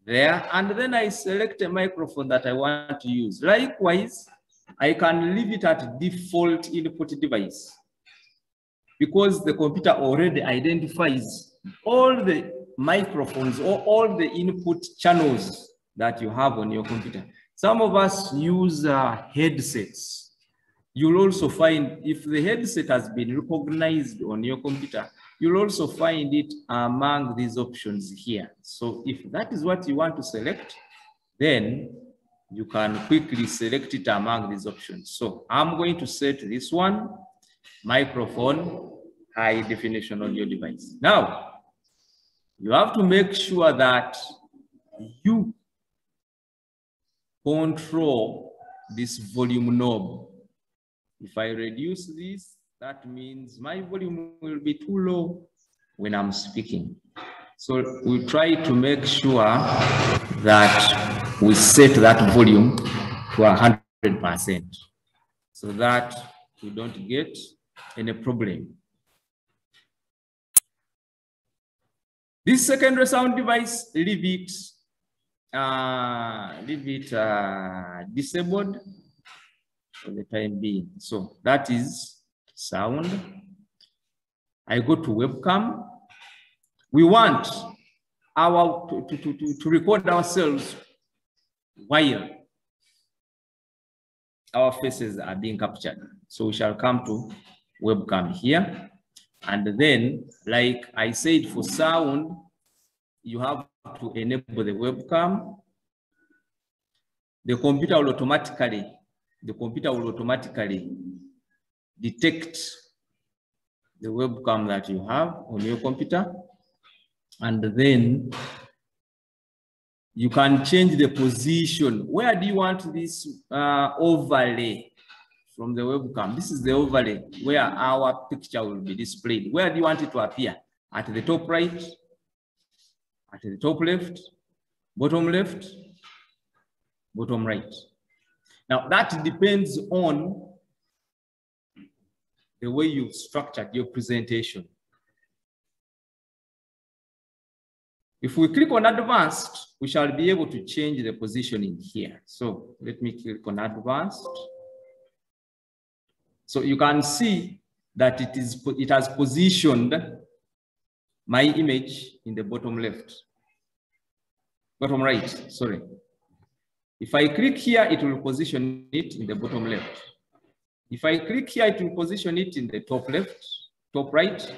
E: there, and then I select a microphone that I want to use. Likewise, I can leave it at default input device because the computer already identifies all the microphones or all the input channels that you have on your computer. Some of us use headsets. You'll also find if the headset has been recognized on your computer, you'll also find it among these options here. So if that is what you want to select, then you can quickly select it among these options. So I'm going to set this one, microphone, high definition audio device. Now, you have to make sure that you control this volume knob. If I reduce this, that means my volume will be too low when I'm speaking. So we try to make sure that we set that volume to 100% so that we don't get any problem. This secondary sound device, leave it disabled for the time being. So that is sound. I go to webcam. We want to record ourselves while our faces are being captured. So we shall come to webcam here. And then, like I said, for sound, you have to enable the webcam. The computer will automatically detect the webcam that you have on your computer. And then you can change the position. Where do you want this overlay from the webcam? This is the overlay where our picture will be displayed. Where do you want it to appear? at the top right, at the top left, bottom right. Now that depends on the way you've structured your presentation. If we click on advanced, we shall be able to change the positioning here. So let me click on advanced. So you can see that it has positioned my image in the bottom right, sorry. If I click here, it will position it in the bottom left. If I click here, it will position it in the top left, top right.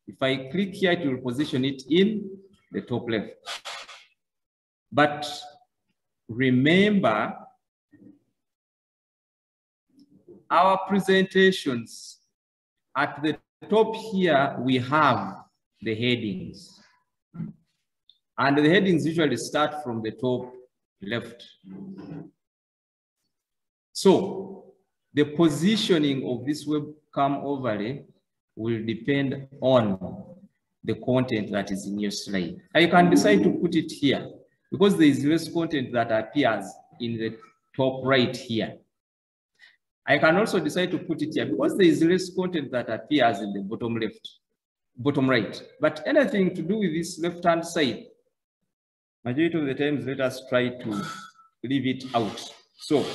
E: If I click here, it will position it in the top left. But remember, our presentations, at the top here, we have the headings. And the headings usually start from the top left. So the positioning of this webcam overlay will depend on the content that is in your slide. I can decide to put it here because there is less content that appears in the top right here. I can also decide to put it here because there is less content that appears in the bottom right. But anything to do with this left-hand side, majority of the times, let us try to leave it out. So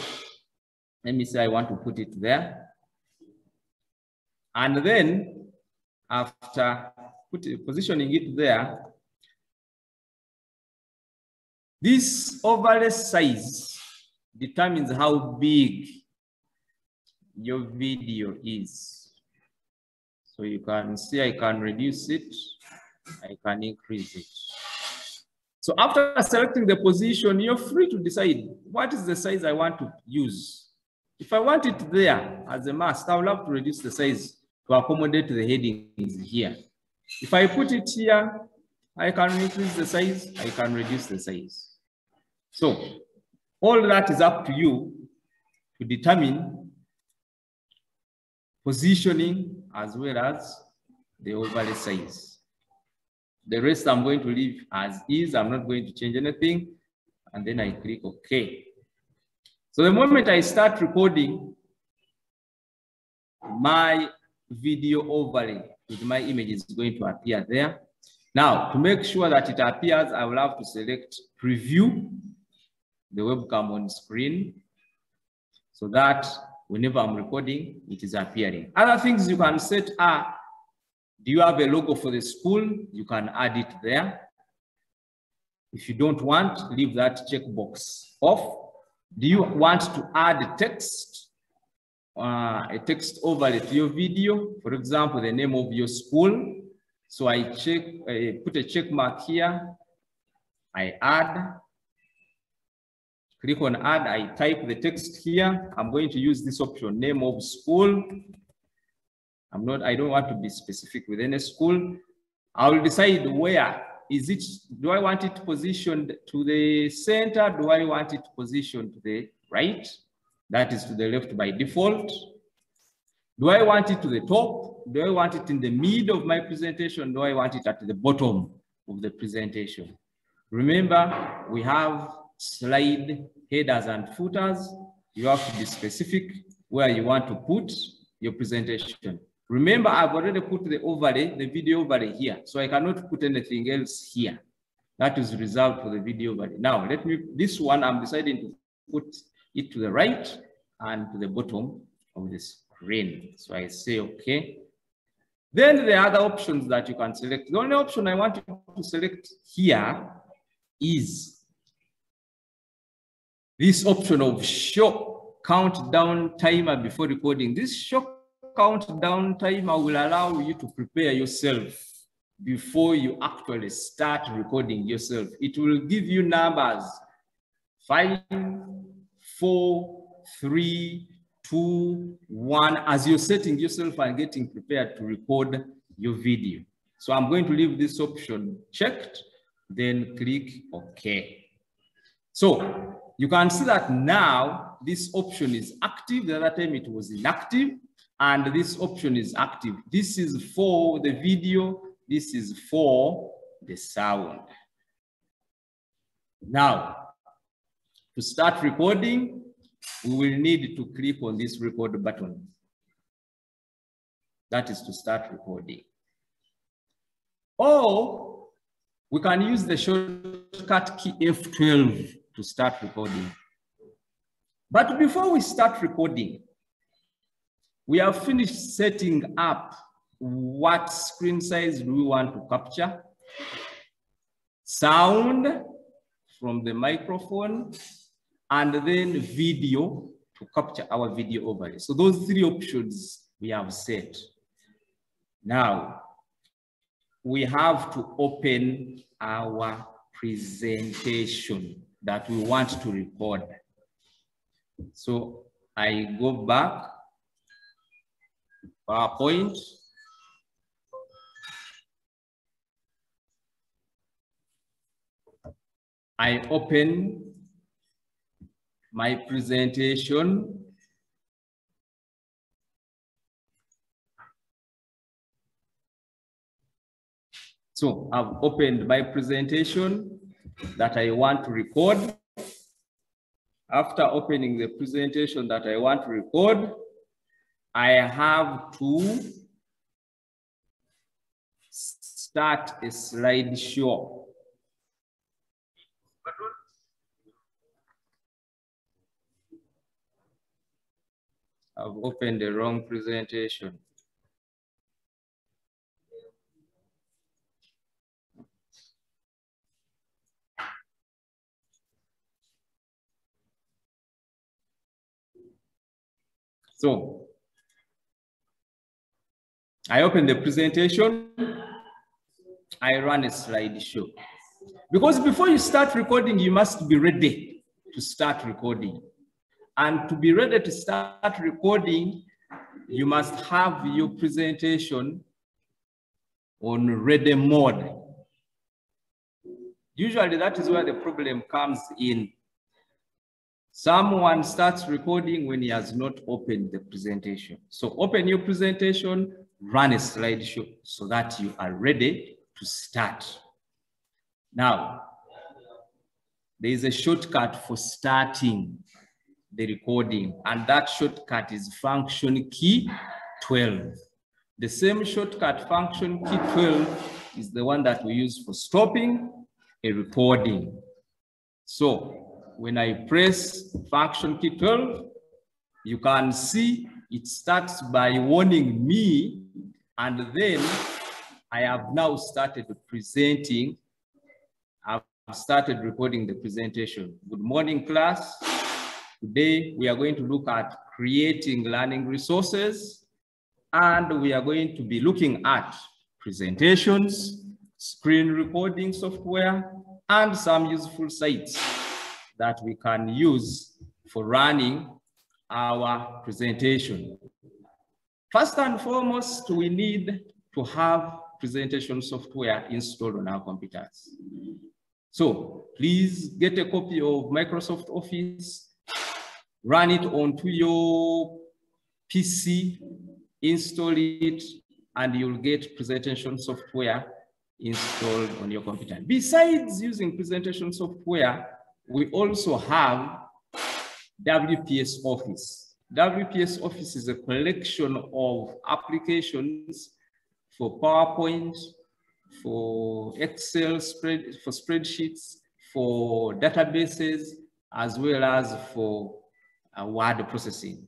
E: let me say I want to put it there. And then after positioning it there, this overlay size determines how big your video is. So you can see I can reduce it, I can increase it. So after selecting the position, you're free to decide what is the size I want to use. If I want it there as a must, I will have to reduce the size to accommodate the headings here. If I put it here, I can increase the size, I can reduce the size. So all that is up to you to determine positioning as well as the overlay size. The rest I'm going to leave as is. I'm not going to change anything. And then I click OK. So the moment I start recording, my video overlay with my image is going to appear there. Now, to make sure that it appears, I will have to select preview the webcam on screen so that whenever I'm recording, it is appearing. Other things you can set are, do you have a logo for the school? You can add it there. If you don't want, leave that checkbox off. Do you want to add text, a text overlay to your video? For example, the name of your school. So I put a check mark here. I add. Click on add, I type the text here. I'm going to use this option, name of school. I don't want to be specific with any school. I will decide where is it. Do I want it positioned to the center? Do I want it positioned to the right? That is to the left by default. Do I want it to the top? Do I want it in the middle of my presentation? Do I want it at the bottom of the presentation? Remember, we have slide headers and footers. You have to be specific where you want to put your presentation. Remember, I've already put the overlay, the video overlay here, so I cannot put anything else here. That is reserved for the video overlay. Now, this one, I'm deciding to put it to the right and to the bottom of the screen. So I say, okay. Then the other options that you can select. The only option I want you to select here is this option of show countdown timer before recording. This show countdown timer will allow you to prepare yourself before you actually start recording yourself. It will give you numbers 5, 4, 3, 2, 1 as you're setting yourself and getting prepared to record your video. So I'm going to leave this option checked, then click OK. So you can see that now this option is active. The other time it was inactive, and this option is active. This is for the video This is for the sound. Now, to start recording, we will need to click on this record button. That is to start recording. Or we can use the shortcut key F12 to start recording. But before we start recording, we have finished setting up what screen size do we want to capture, sound from the microphone, and then video to capture our video overlay. So those three options we have set. Now, we have to open our presentation that we want to record. So I go back, PowerPoint. I open my presentation. So I've opened my presentation that I want to record. After opening the presentation that I want to record, I have to start a slideshow. I've opened the wrong presentation. So I open the presentation, I run a slideshow. Because before you start recording, you must be ready to start recording. And to be ready to start recording, you must have your presentation on ready mode. Usually that is where the problem comes in. Someone starts recording when he has not opened the presentation. So open your presentation, run a slideshow so that you are ready to start. Now, there is a shortcut for starting the recording, and that shortcut is function key 12. The same shortcut, function key 12, is the one that we use for stopping a recording. So when I press function key 12, you can see it starts by warning me, and then I have now started presenting. I've started recording the presentation. Good morning, class. Today, we are going to look at creating learning resources, and we are going to be looking at presentations, screen recording software, and some useful sites that we can use for running our presentation. First and foremost, we need to have presentation software installed on our computers. So please get a copy of Microsoft Office, run it onto your PC, install it, and you'll get presentation software installed on your computer. Besides using presentation software, we also have WPS Office. WPS Office is a collection of applications for PowerPoint, for Excel, for spreadsheets, for databases, as well as for word processing.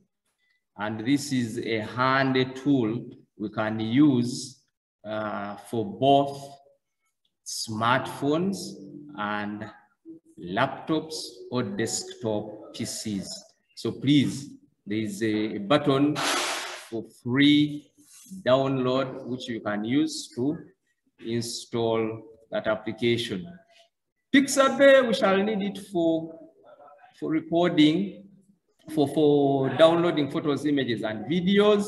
E: And this is a handy tool we can use for both smartphones and laptops or desktop PCs. So please, there is a button for free download, which you can use to install that application. Pixabay, we shall need it for recording, for downloading photos, images, and videos.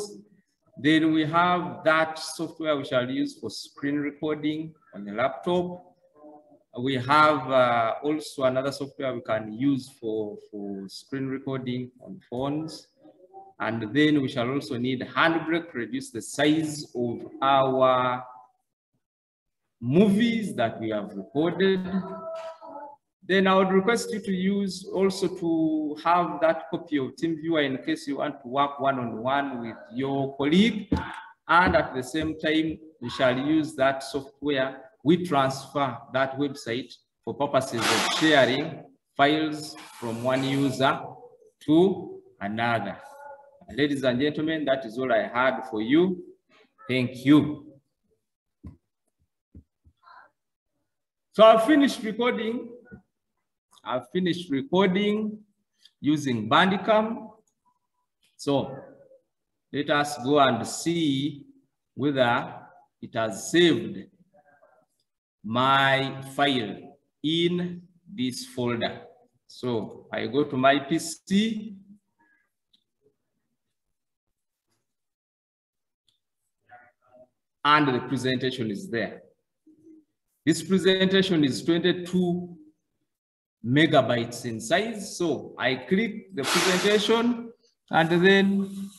E: Then we have that software we shall use for screen recording on the laptop. We have also another software we can use for screen recording on phones. And then we shall also need Handbrake to reduce the size of our movies that we have recorded. Then I would request you to use also to have that copy of TeamViewer in case you want to work one-on-one with your colleague. And at the same time, we shall use that software. We transfer that website for purposes of sharing files from one user to another. Ladies and gentlemen, that is all I had for you. Thank you. So I've finished recording. I've finished recording using Bandicam. So let us go and see whether it has saved my file in this folder. So I go to my PC. And the presentation is there. This presentation is 22 megabytes in size. So I click the presentation and then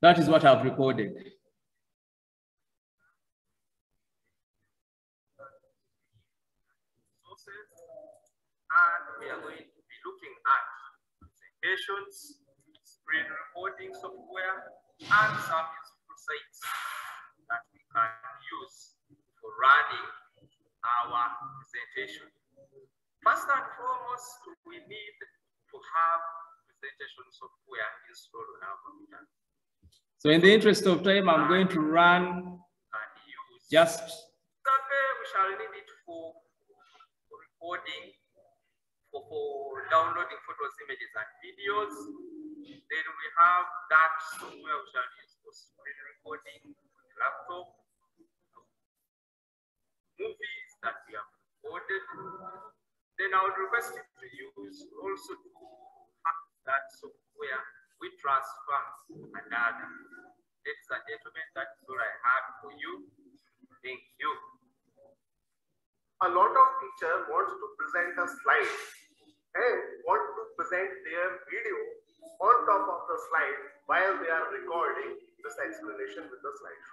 E: that is what I've recorded. And we are going to be looking at presentations, screen recording software, and some useful sites that we can use for running our presentation. First and foremost, we need to have presentation software installed on our computer. So in the interest of time, I'm going to run and use just we shall need it for recording, for downloading photos, images, and videos. Then we have that software we shall use for screen recording on the laptop, movies that we have recorded. Then I would request you to use also to have that software we transfer another. Ladies and gentlemen, that's all I have for you. Thank you.
F: A lot of teachers want to present a slide and want to present their video on top of the slide while they are recording this explanation with the slide.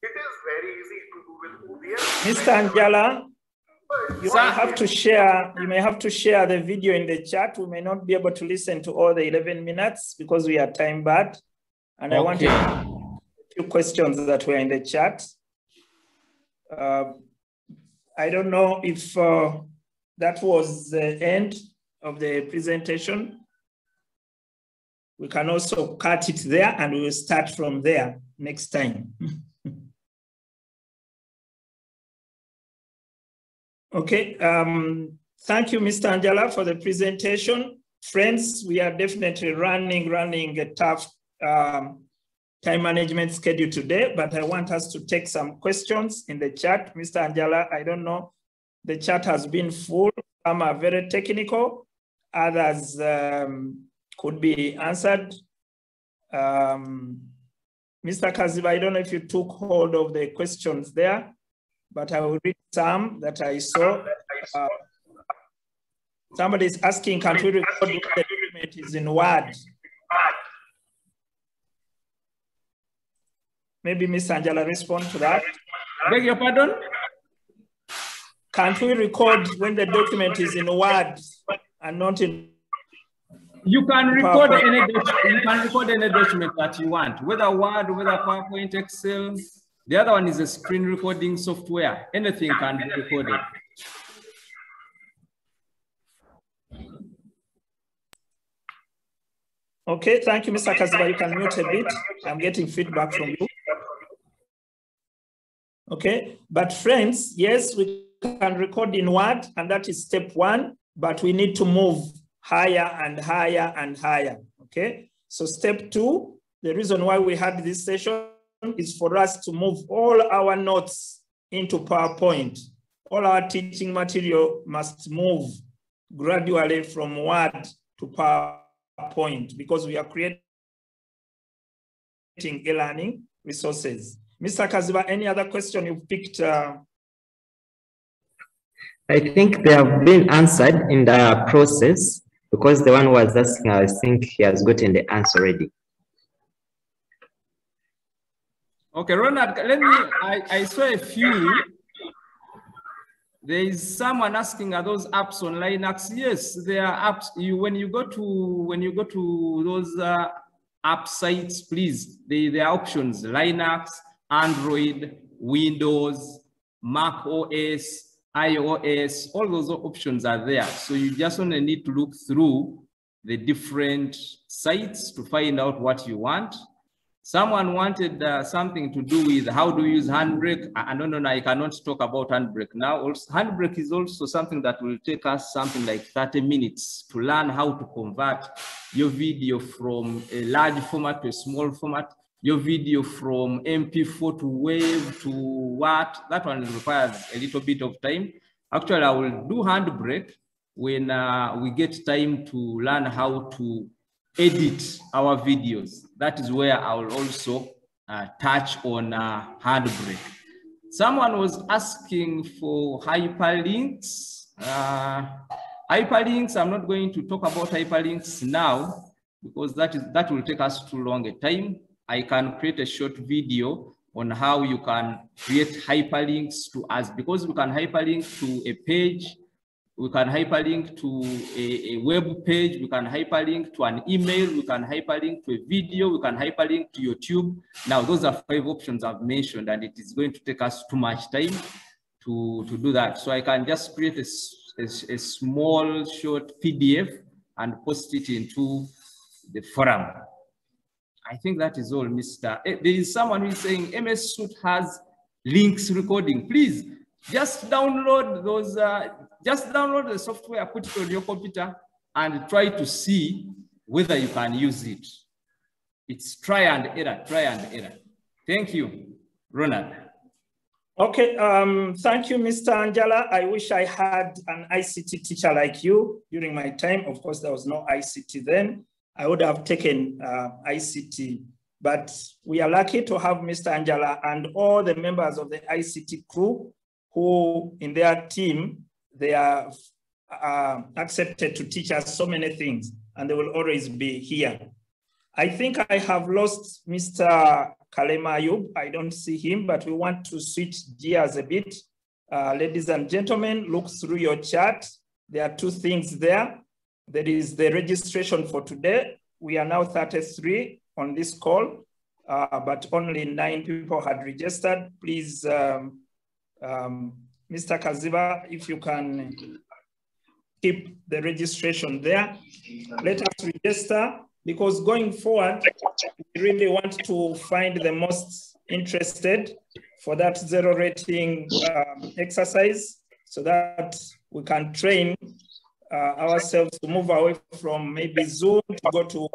F: It is very easy to do with OBS.
A: Mr. Anjala, you may have to share the video in the chat. We may not be able to listen to all the 11 minutes because we are time barred. And I wanted a few questions that were in the chat. I don't know if that was the end of the presentation. We can also cut it there and we will start from there next time. Okay, thank you, Mr. Anjala, for the presentation. Friends, we are definitely running a tough time management schedule today, but I want us to take some questions in the chat. Mr. Anjala, I don't know, the chat has been full. Some are very technical, others could be answered. Mr. Kaziba, I don't know if you took hold of the questions there, but I will read some that I saw. Somebody is asking, can we record when the document is in Word? Maybe Ms. Angela respond to that.
E: Beg your pardon?
A: Can't we record when the document is in Word and not in?
E: You can record any document that you want, whether Word, whether PowerPoint, Excel. The other one is a screen recording software. Anything can be recorded.
A: Okay, thank you, Mr. Kaziba. You can mute a bit. I'm getting feedback from you. Okay, but friends, yes, we can record in Word, and that is step one, but we need to move higher and higher and higher, okay? So step two, the reason why we had this session is for us to move all our notes into PowerPoint. All our teaching material must move gradually from Word to PowerPoint because we are creating e-learning resources. Mr. Kaziba, any other question you've picked?
C: I think they have been answered in the process because the one was asking, I think he has gotten the answer already.
E: Okay, Ronald, I saw a few. There is someone asking, are those apps on Linux? Yes, there are apps. When you go to those app sites, please, there are options: Linux, Android, Windows, Mac OS, iOS. All those options are there. So you just only need to look through the different sites to find out what you want. Someone wanted something to do with how do you use Handbrake. No, I cannot talk about Handbrake now. Also, Handbrake is also something that will take us something like 30 minutes to learn how to convert your video from a large format to a small format, your video from MP4 to WAV to what. That one requires a little bit of time. Actually, I will do Handbrake when we get time to learn how to edit our videos. That is where I will also touch on Handbrake. Someone was asking for hyperlinks. Hyperlinks, I'm not going to talk about hyperlinks now because that will take us too long a time. I can create a short video on how you can create hyperlinks to us, because we can hyperlink to a page, we can hyperlink to a web page, we can hyperlink to an email, we can hyperlink to a video, we can hyperlink to YouTube. Now, those are 5 options I've mentioned, and it is going to take us too much time to do that. So I can just create a small short PDF and post it into the forum. I think that is all, Mr. There is someone who is saying MS Suite has links recording. Please just download those. Just download the software, put it on your computer, and try to see whether you can use it. It's try and error, try and error. Thank you, Ronald.
A: Okay, thank you, Mr. Angela. I wish I had an ICT teacher like you during my time. Of course, there was no ICT then. I would have taken ICT, but we are lucky to have Mr. Angela and all the members of the ICT crew who in their team, they are accepted to teach us so many things, and they will always be here. I think I have lost Mr. Kalema Ayub. I don't see him, but we want to switch gears a bit. Ladies and gentlemen, look through your chat. There are 2 things there. There is the registration for today. We are now 33 on this call, but only 9 people had registered. Please, Mr. Kaziba, if you can keep the registration there. Let us register, because going forward, we really want to find the most interested for that 0 rating exercise, so that we can train ourselves to move away from maybe Zoom to go to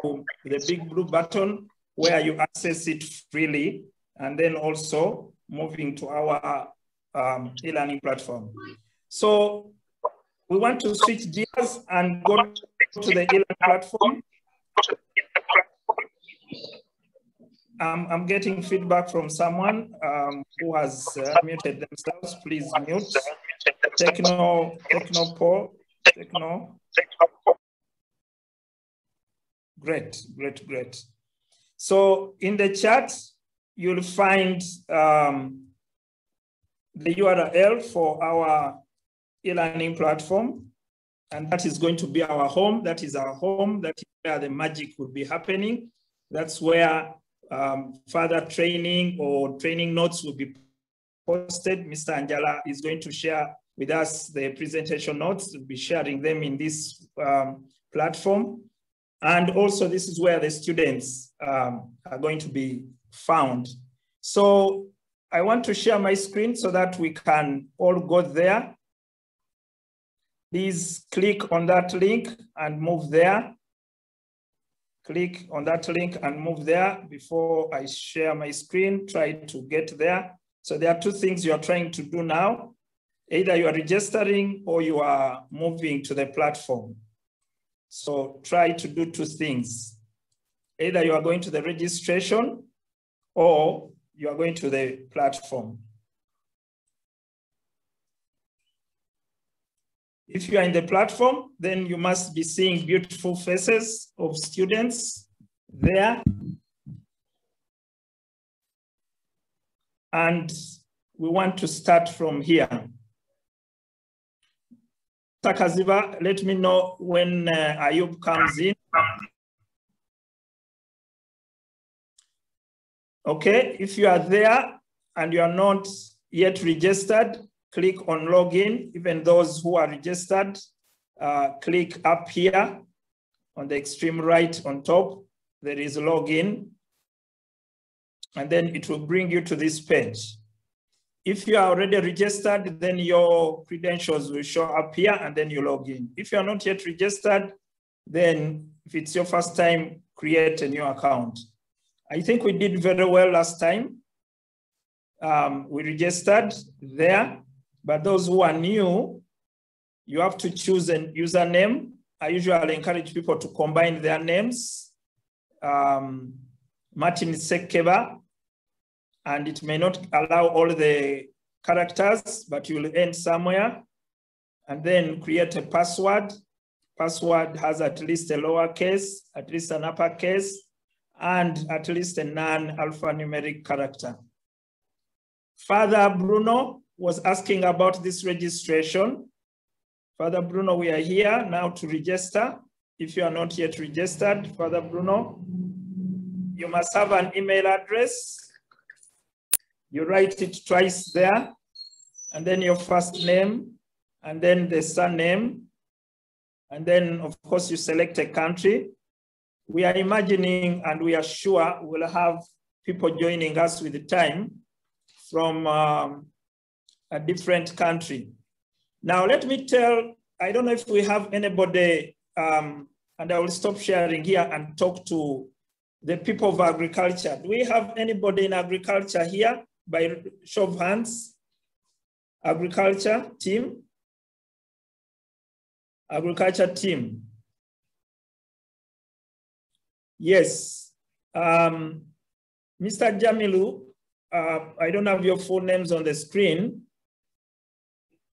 A: the big blue button where you access it freely, and then also moving to our e-learning platform. So we want to switch gears and go to the e-learning platform. I'm getting feedback from someone who has muted themselves. Please mute. Techno. Great. So in the chat, you'll find the URL for our e-learning platform, and that is going to be our home. That is our home. That is where the magic will be happening. That's where further training or training notes will be posted. Mr. Angela is going to share with us the presentation notes. We'll be sharing them in this platform. And also this is where the students are going to be found. So I want to share my screen so that we can all go there. Please click on that link and move there. Click on that link and move there. Before I share my screen, try to get there. So there are 2 things you are trying to do now. Either you are registering or you are moving to the platform. So try to do 2 things. Either you are going to the registration or you are going to the platform. If you are in the platform, then you must be seeing beautiful faces of students there. And we want to start from here. Kaziva, let me know when Ayub comes in. Okay, if you are there and you are not yet registered, click on login. Even those who are registered, click up here on the extreme right on top. There is login. And then it will bring you to this page. If you are already registered, then your credentials will show up here and then you log in. If you are not yet registered, then if it's your first time, create a new account. I think we did very well last time. We registered there, but those who are new, you have to choose a username. I usually encourage people to combine their names. Martin Sekeba, and it may not allow all the characters, but you will end somewhere. And then create a password. Password has at least a lowercase, at least an uppercase, and at least a non-alphanumeric character. Father Bruno was asking about this registration. Father Bruno, we are here now to register. If you are not yet registered, Father Bruno, you must have an email address. You write it twice there, and then your first name, and then the surname, and then of course you select a country. We are imagining and we are sure we'll have people joining us with the time from a different country. Now let me tell, I don't know if we have anybody, and I will stop sharing here and talk to the people of agriculture. Do we have anybody in agriculture here by show of hands? Agriculture team? Agriculture team. Yes. Mr. Jamilu, I don't have your full names on the screen.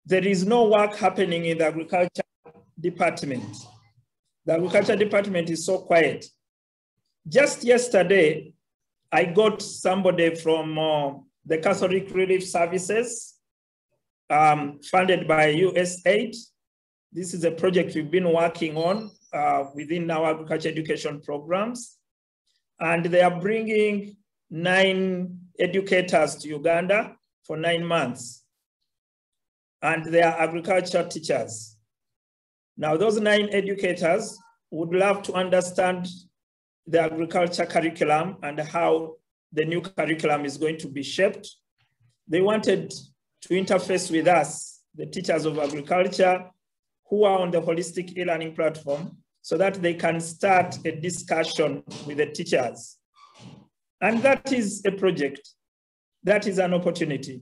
A: There is no work happening in the agriculture department. The agriculture department is so quiet. Just yesterday, I got somebody from the Catholic Relief Services, funded by USAID. This is a project we've been working on within our agriculture education programs. And they are bringing 9 educators to Uganda for 9 months. And they are agriculture teachers. Now, those 9 educators would love to understand the agriculture curriculum and how the new curriculum is going to be shaped. They wanted to interface with us, the teachers of agriculture, who are on the holistic e-learning platform, so that they can start a discussion with the teachers. And that is a project. That is an opportunity.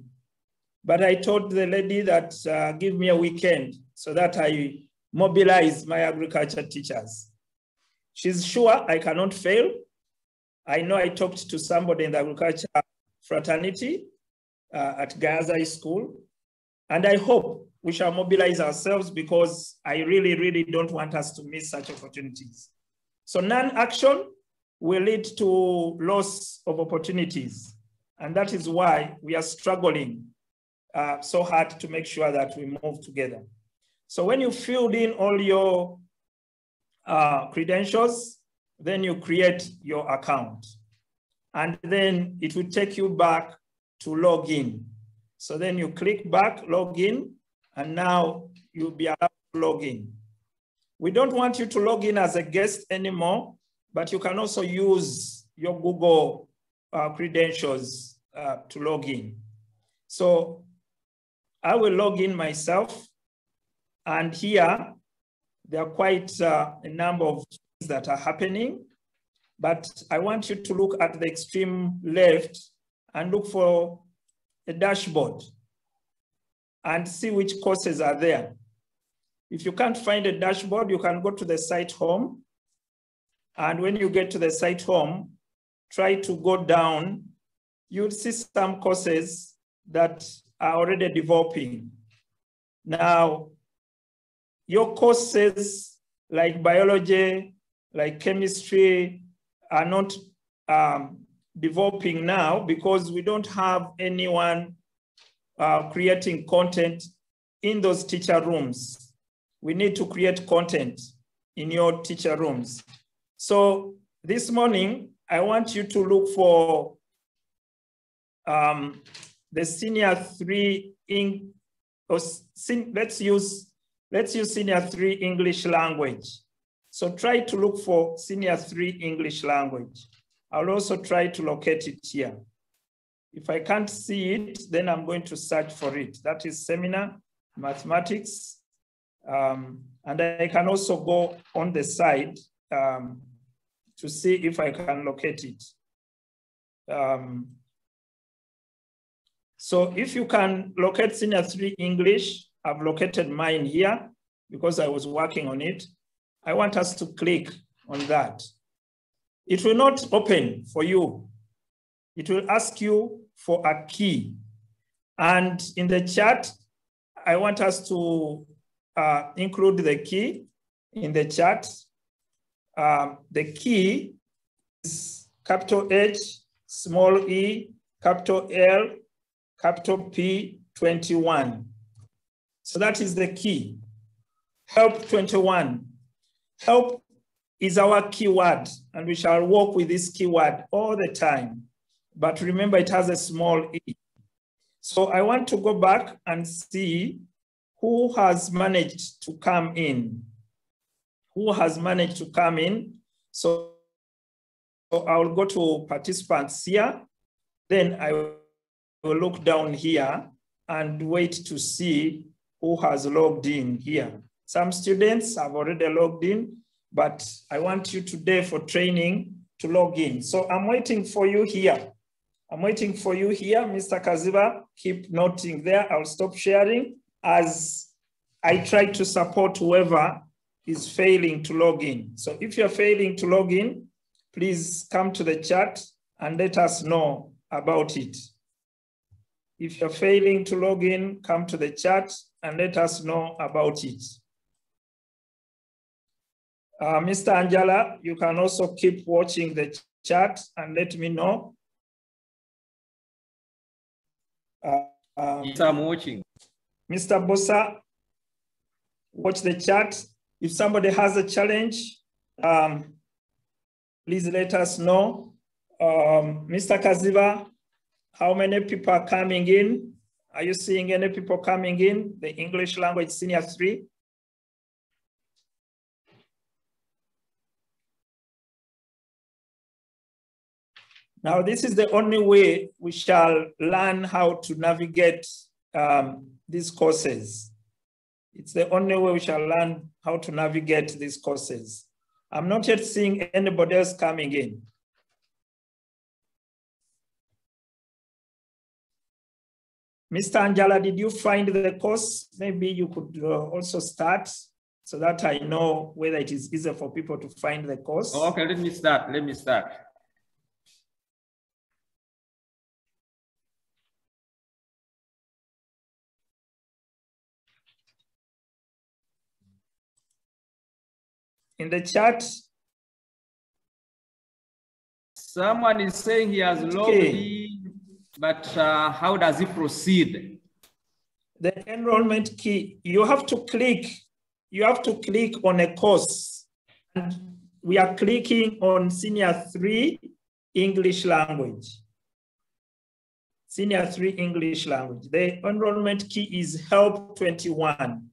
A: But I told the lady that give me a weekend so that I mobilize my agriculture teachers. She's sure I cannot fail. I know I talked to somebody in the agriculture fraternity at Gaza School, and I hope we shall mobilize ourselves because I really, really don't want us to miss such opportunities. So non-action will lead to loss of opportunities. And that is why we are struggling so hard to make sure that we move together. So when you filled in all your credentials, then you create your account. And then it will take you back to log in. So then you click back, log in, and now you'll be allowed to log in. We don't want you to log in as a guest anymore, but you can also use your Google credentials to log in. So I will log in myself, and here there are quite a number of things that are happening, but I want you to look at the extreme left and look for a dashboard and see which courses are there. If you can't find a dashboard, you can go to the site home. And when you get to the site home, try to go down. You'll see some courses that are already developing. Now, your courses like biology, like chemistry, are not developing now because we don't have anyone creating content in those teacher rooms. We need to create content in your teacher rooms. So this morning, I want you to look for the senior 3 let's use senior 3 English language. So try to look for senior 3 English language. I'll also try to locate it here. If I can't see it, then I'm going to search for it. That is seminar mathematics. And I can also go on the side to see if I can locate it. So if you can locate senior 3 English, I've located mine here because I was working on it. I want us to click on that. It will not open for you. It will ask you for a key. And in the chat, I want us to include the key in the chat. The key is capital H, small e, capital L, capital P, 21. So that is the key. Help 21. Help is our keyword, and we shall work with this keyword all the time. But remember, it has a small e. So I want to go back and see who has managed to come in. Who has managed to come in? So I will go to participants here. Then I will look down here and wait to see who has logged in here. Some students have already logged in, but I want you today for training to log in. So I'm waiting for you here. I'm waiting for you here, Mr. Kaziba. Keep noting there. I'll stop sharing as I try to support whoever is failing to log in. So if you're failing to log in, please come to the chat and let us know about it. If you're failing to log in, come to the chat and let us know about it. Mr. Angela, you can also keep watching the chat and let me know.
E: Yes, I'm watching.
A: Mr. Bossa, watch the chat. If somebody has a challenge, please let us know. Mr. Kaziba, how many people are coming in? Are you seeing any people coming in? The English language senior 3? Now, this is the only way we shall learn how to navigate these courses. It's the only way we shall learn how to navigate these courses. I'm not yet seeing anybody else coming in. Mr. Angela, did you find the course? Maybe you could also start so that I know whether it is easier for people to find the course.
E: Okay, let me start.
A: In the chat,
E: someone is saying he has logged in, but how does he proceed?
A: The enrollment key, you have to click on a course. And we are clicking on senior 3 English language. Senior 3 English language. The enrollment key is help 21.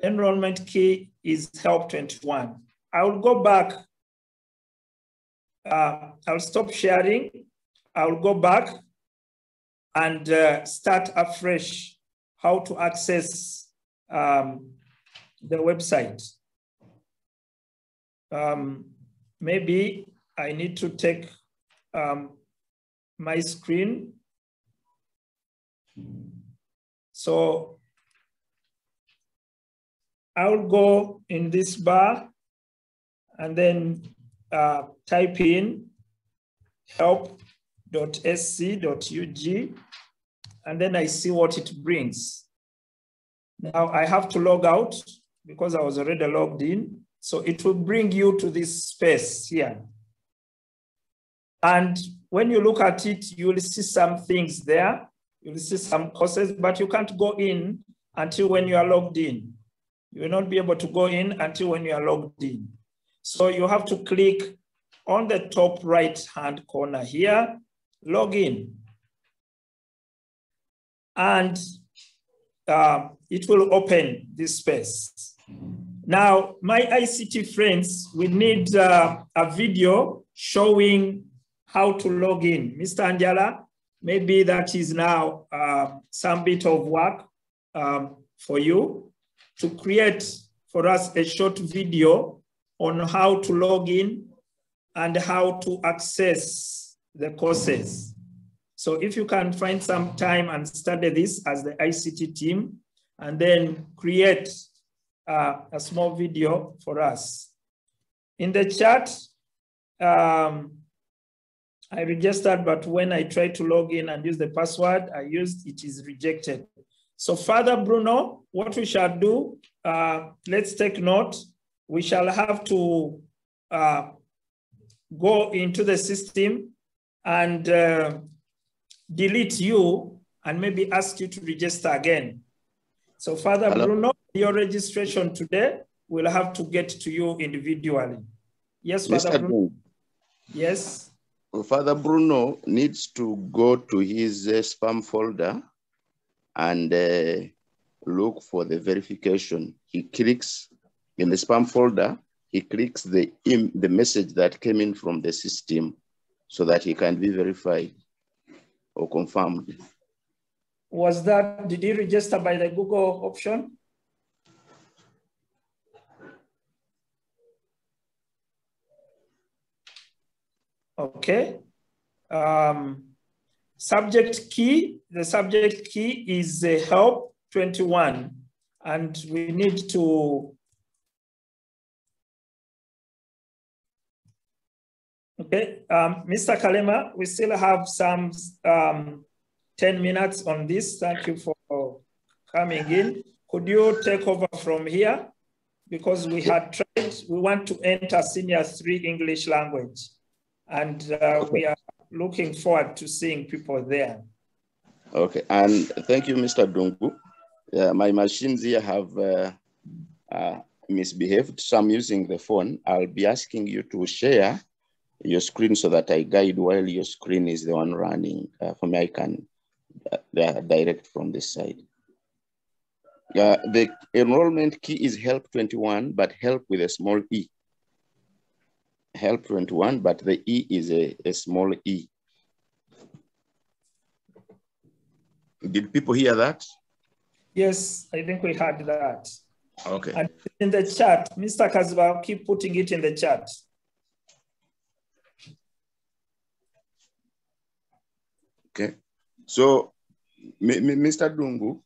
A: Enrollment key is help 21. I will go back. I'll stop sharing. I'll go back and start afresh how to access the website. Maybe I need to take my screen. So I'll go in this bar and then type in help.sc.ug, and then I see what it brings. Now I have to log out because I was already logged in. So it will bring you to this space here. And when you look at it, you will see some things there. You will see some courses, but you can't go in until when you are logged in. You will not be able to go in until when you are logged in. So you have to click on the top right-hand corner here, log in. And it will open this space. Now, my ICT friends, we need a video showing how to log in. Mr. Anjala, maybe that is now some bit of work for you to create for us a short video on how to log in and how to access the courses. So if you can find some time and study this as the ICT team, and then create a small video for us. In the chat, I registered, but when I try to log in and use the password I used, it is rejected. So Father Bruno, what we shall do, let's take note. We shall have to go into the system and delete you and maybe ask you to register again. So Father Bruno, your registration today will have to get to you individually. Yes, Father Bruno. Yes.
D: Father Bruno needs to go to his spam folder and look for the verification. He clicks in the spam folder, he clicks the message that came in from the system so that he can be verified or confirmed.
A: Was that, did he register by the Google option? Okay. Subject key, the subject key is help 21. And we need to, okay, Mr. Kalema, we still have some 10 minutes on this. Thank you for coming in. Could you take over from here? Because we had tried, we want to enter Senior 3 English language. And we are looking forward to seeing people there.
D: Okay, and thank you, Mr. Dungu. My machines here have misbehaved, so I'm using the phone. I'll be asking you to share your screen so that I guide while your screen is the one running. For me, I can direct from this side. The enrollment key is help 21, but help with a small e. Help 21, but the e is a small e. Did people hear that?
A: Yes, I think we heard that.
D: Okay.
A: And in the chat, Mr. Kaziba, keep putting it in the chat.
D: Okay. So, Mr. Dungu.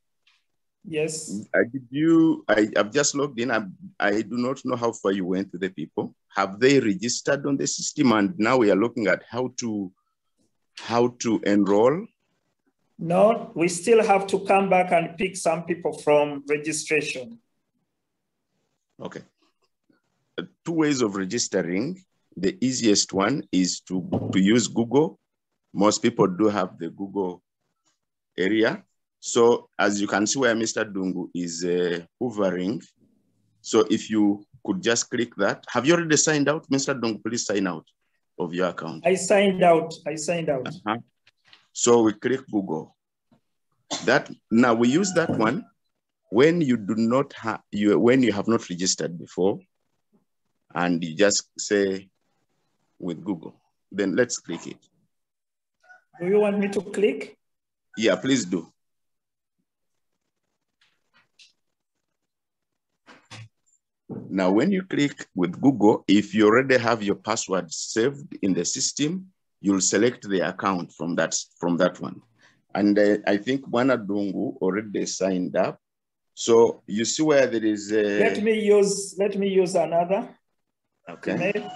A: Yes.
D: I've just logged in. I do not know how far you went with the people. Have they registered on the system? And now we are looking at how to enroll.
A: No, we still have to come back and pick some people from registration.
D: Okay. 2 ways of registering. The easiest one is to use Google. Most people do have the Google area. So as you can see where Mr. Dungu is hovering. So if you could just click that. Have you already signed out? Mr. Dungu, please sign out of your account.
A: I signed out.
D: So we click Google. Now we use that one when you do not have when you have not registered before, and you just say with Google. Then let's click it.
A: Do you want me to click?
D: Yeah, please do. Now, when you click with Google, if you already have your password saved in the system, you'll select the account from that one. And I think Bwana Dungu already signed up. So you see where there is a...
A: Let me use another.
D: Okay.
A: Email.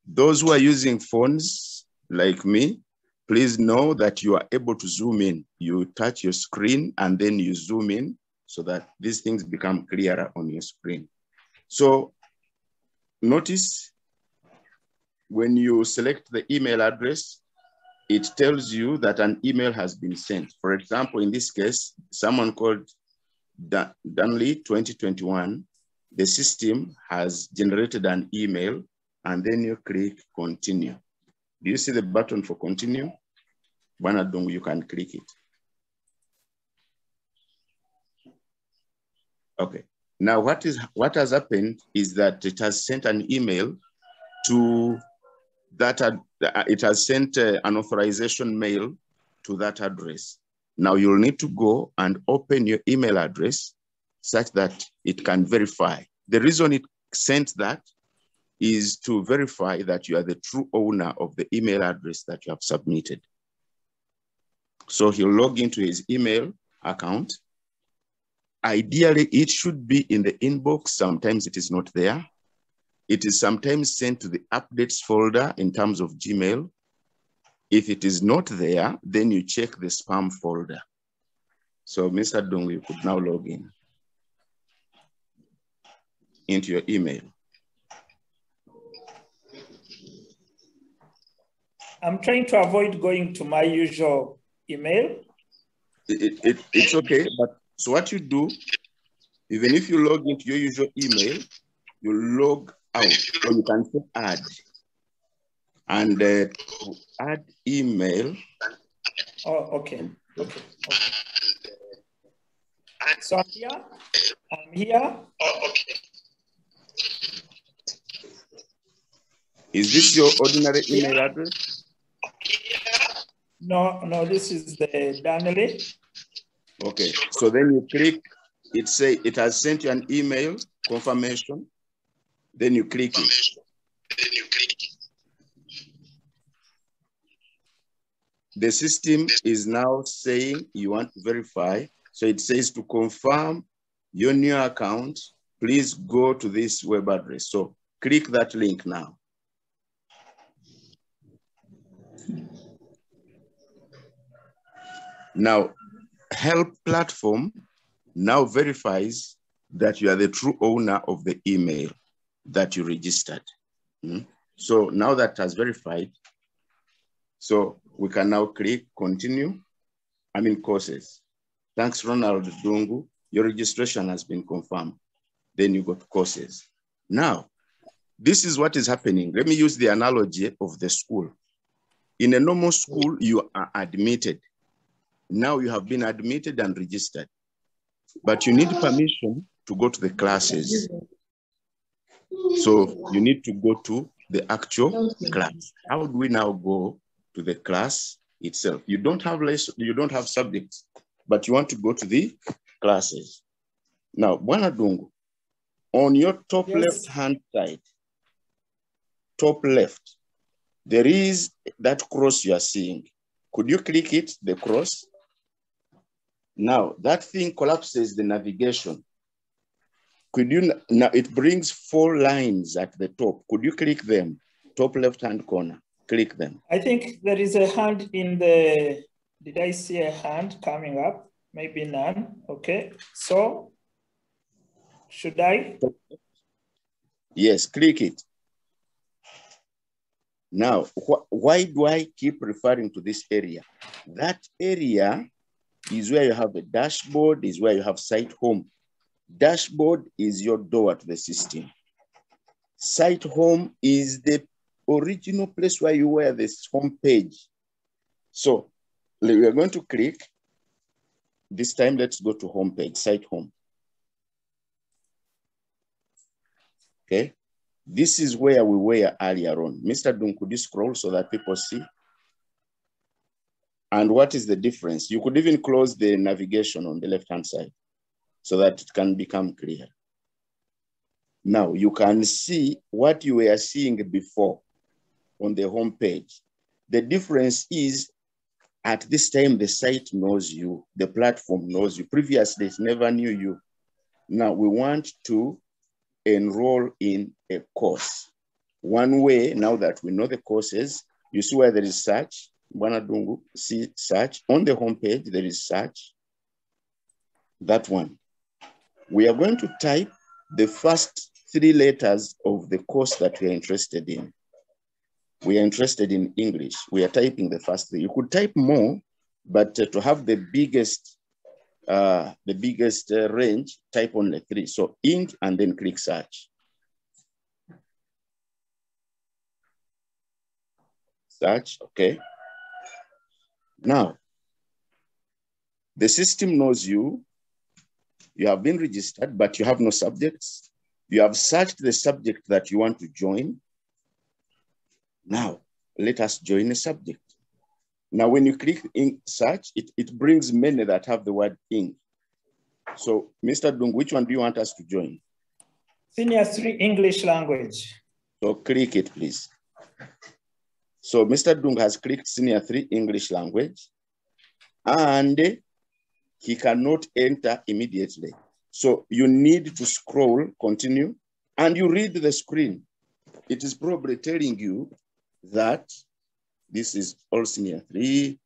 D: Those who are using phones like me, please know that you are able to zoom in. You touch your screen and then you zoom in so that these things become clearer on your screen. So notice when you select the email address, it tells you that an email has been sent. For example, in this case, someone called Dunley 2021, the system has generated an email, and then you click continue. Do you see the button for continue? Banadong, you can click it. Okay. Now, what has happened is that it has sent an email to that. It has sent an authorization mail to that address. Now you'll need to go and open your email address such that it can verify. The reason it sent that is to verify that you are the true owner of the email address that you have submitted. So he'll log into his email account. Ideally, it should be in the inbox. Sometimes it is not there. It is sometimes sent to the updates folder in terms of Gmail. If it is not there, then you check the spam folder. So Mr. Dung, you could now log in into your email.
A: I'm trying to avoid going to my usual email.
D: It's okay, but so what you do, even if you log into your usual email, you log out, or you can say add. And to add email.
A: Oh, okay. Okay. So I'm here. I'm here.
F: Oh, okay.
D: Is this your ordinary email address?
A: No, this is the Donnelly.
D: Okay, so then you click, it has sent you an email confirmation, then you click it. The system is now saying you want to verify. So it says to confirm your new account, please go to this web address. So click that link now. Now, Help platform now verifies that you are the true owner of the email that you registered. So now that has verified, so we can now click continue, courses. Thanks, Ronald Dungu, your registration has been confirmed. Then you got courses. Now, this is what is happening. Let me use the analogy of the school. In a normal school, you are admitted. Now you have been admitted and registered, but you need permission to go to the classes. So you need to go to the actual class. How do we now go to the class itself? You don't have subjects, but you want to go to the classes. Now, Bwana Dungu, on your top left-hand side, top left, there is that cross you are seeing. Could you click it, the cross? Now, that thing collapses the navigation. Could you, now it brings 4 lines at the top. Could you click them? Top left-hand corner, click them.
A: I think there is a hand in the, did I see a hand coming up? Maybe none, okay. So, should I?
D: Yes, click it. Now, why do I keep referring to this area? That area is where you have a dashboard, is where you have site home. Dashboard is your door to the system. Site home is the original place where you were this home page. So we are going to click. This time, let's go to home page, site home. Okay. This is where we were earlier on. Mr. Dung, could you scroll so that people see? And what is the difference? You could even close the navigation on the left-hand side so that it can become clear. Now you can see what you were seeing before on the home page. The difference is at this time, the site knows you, the platform knows you. Previously, it never knew you. Now we want to enroll in a course. One way, now that we know the courses, you see where there is search. Bwana Dungu, see search. On the home page, there is search. That one. We are going to type the first 3 letters of the course that we are interested in. We are interested in English. We are typing the first three. You could type more, but to have the biggest range, type only 3. So ink and then click search. Search, okay. Now, the system knows you. You have been registered, but you have no subjects. You have searched the subject that you want to join. Now, let us join a subject. Now, when you click in search, it brings many that have the word ink. So, Mr. Dung, which one do you want us to join?
A: Senior 3 English language.
D: So click it, please. So Mr. Dung has clicked Senior 3 English language, and he cannot enter immediately. So you need to scroll, continue, and you read the screen. It is probably telling you that this is all Senior 3.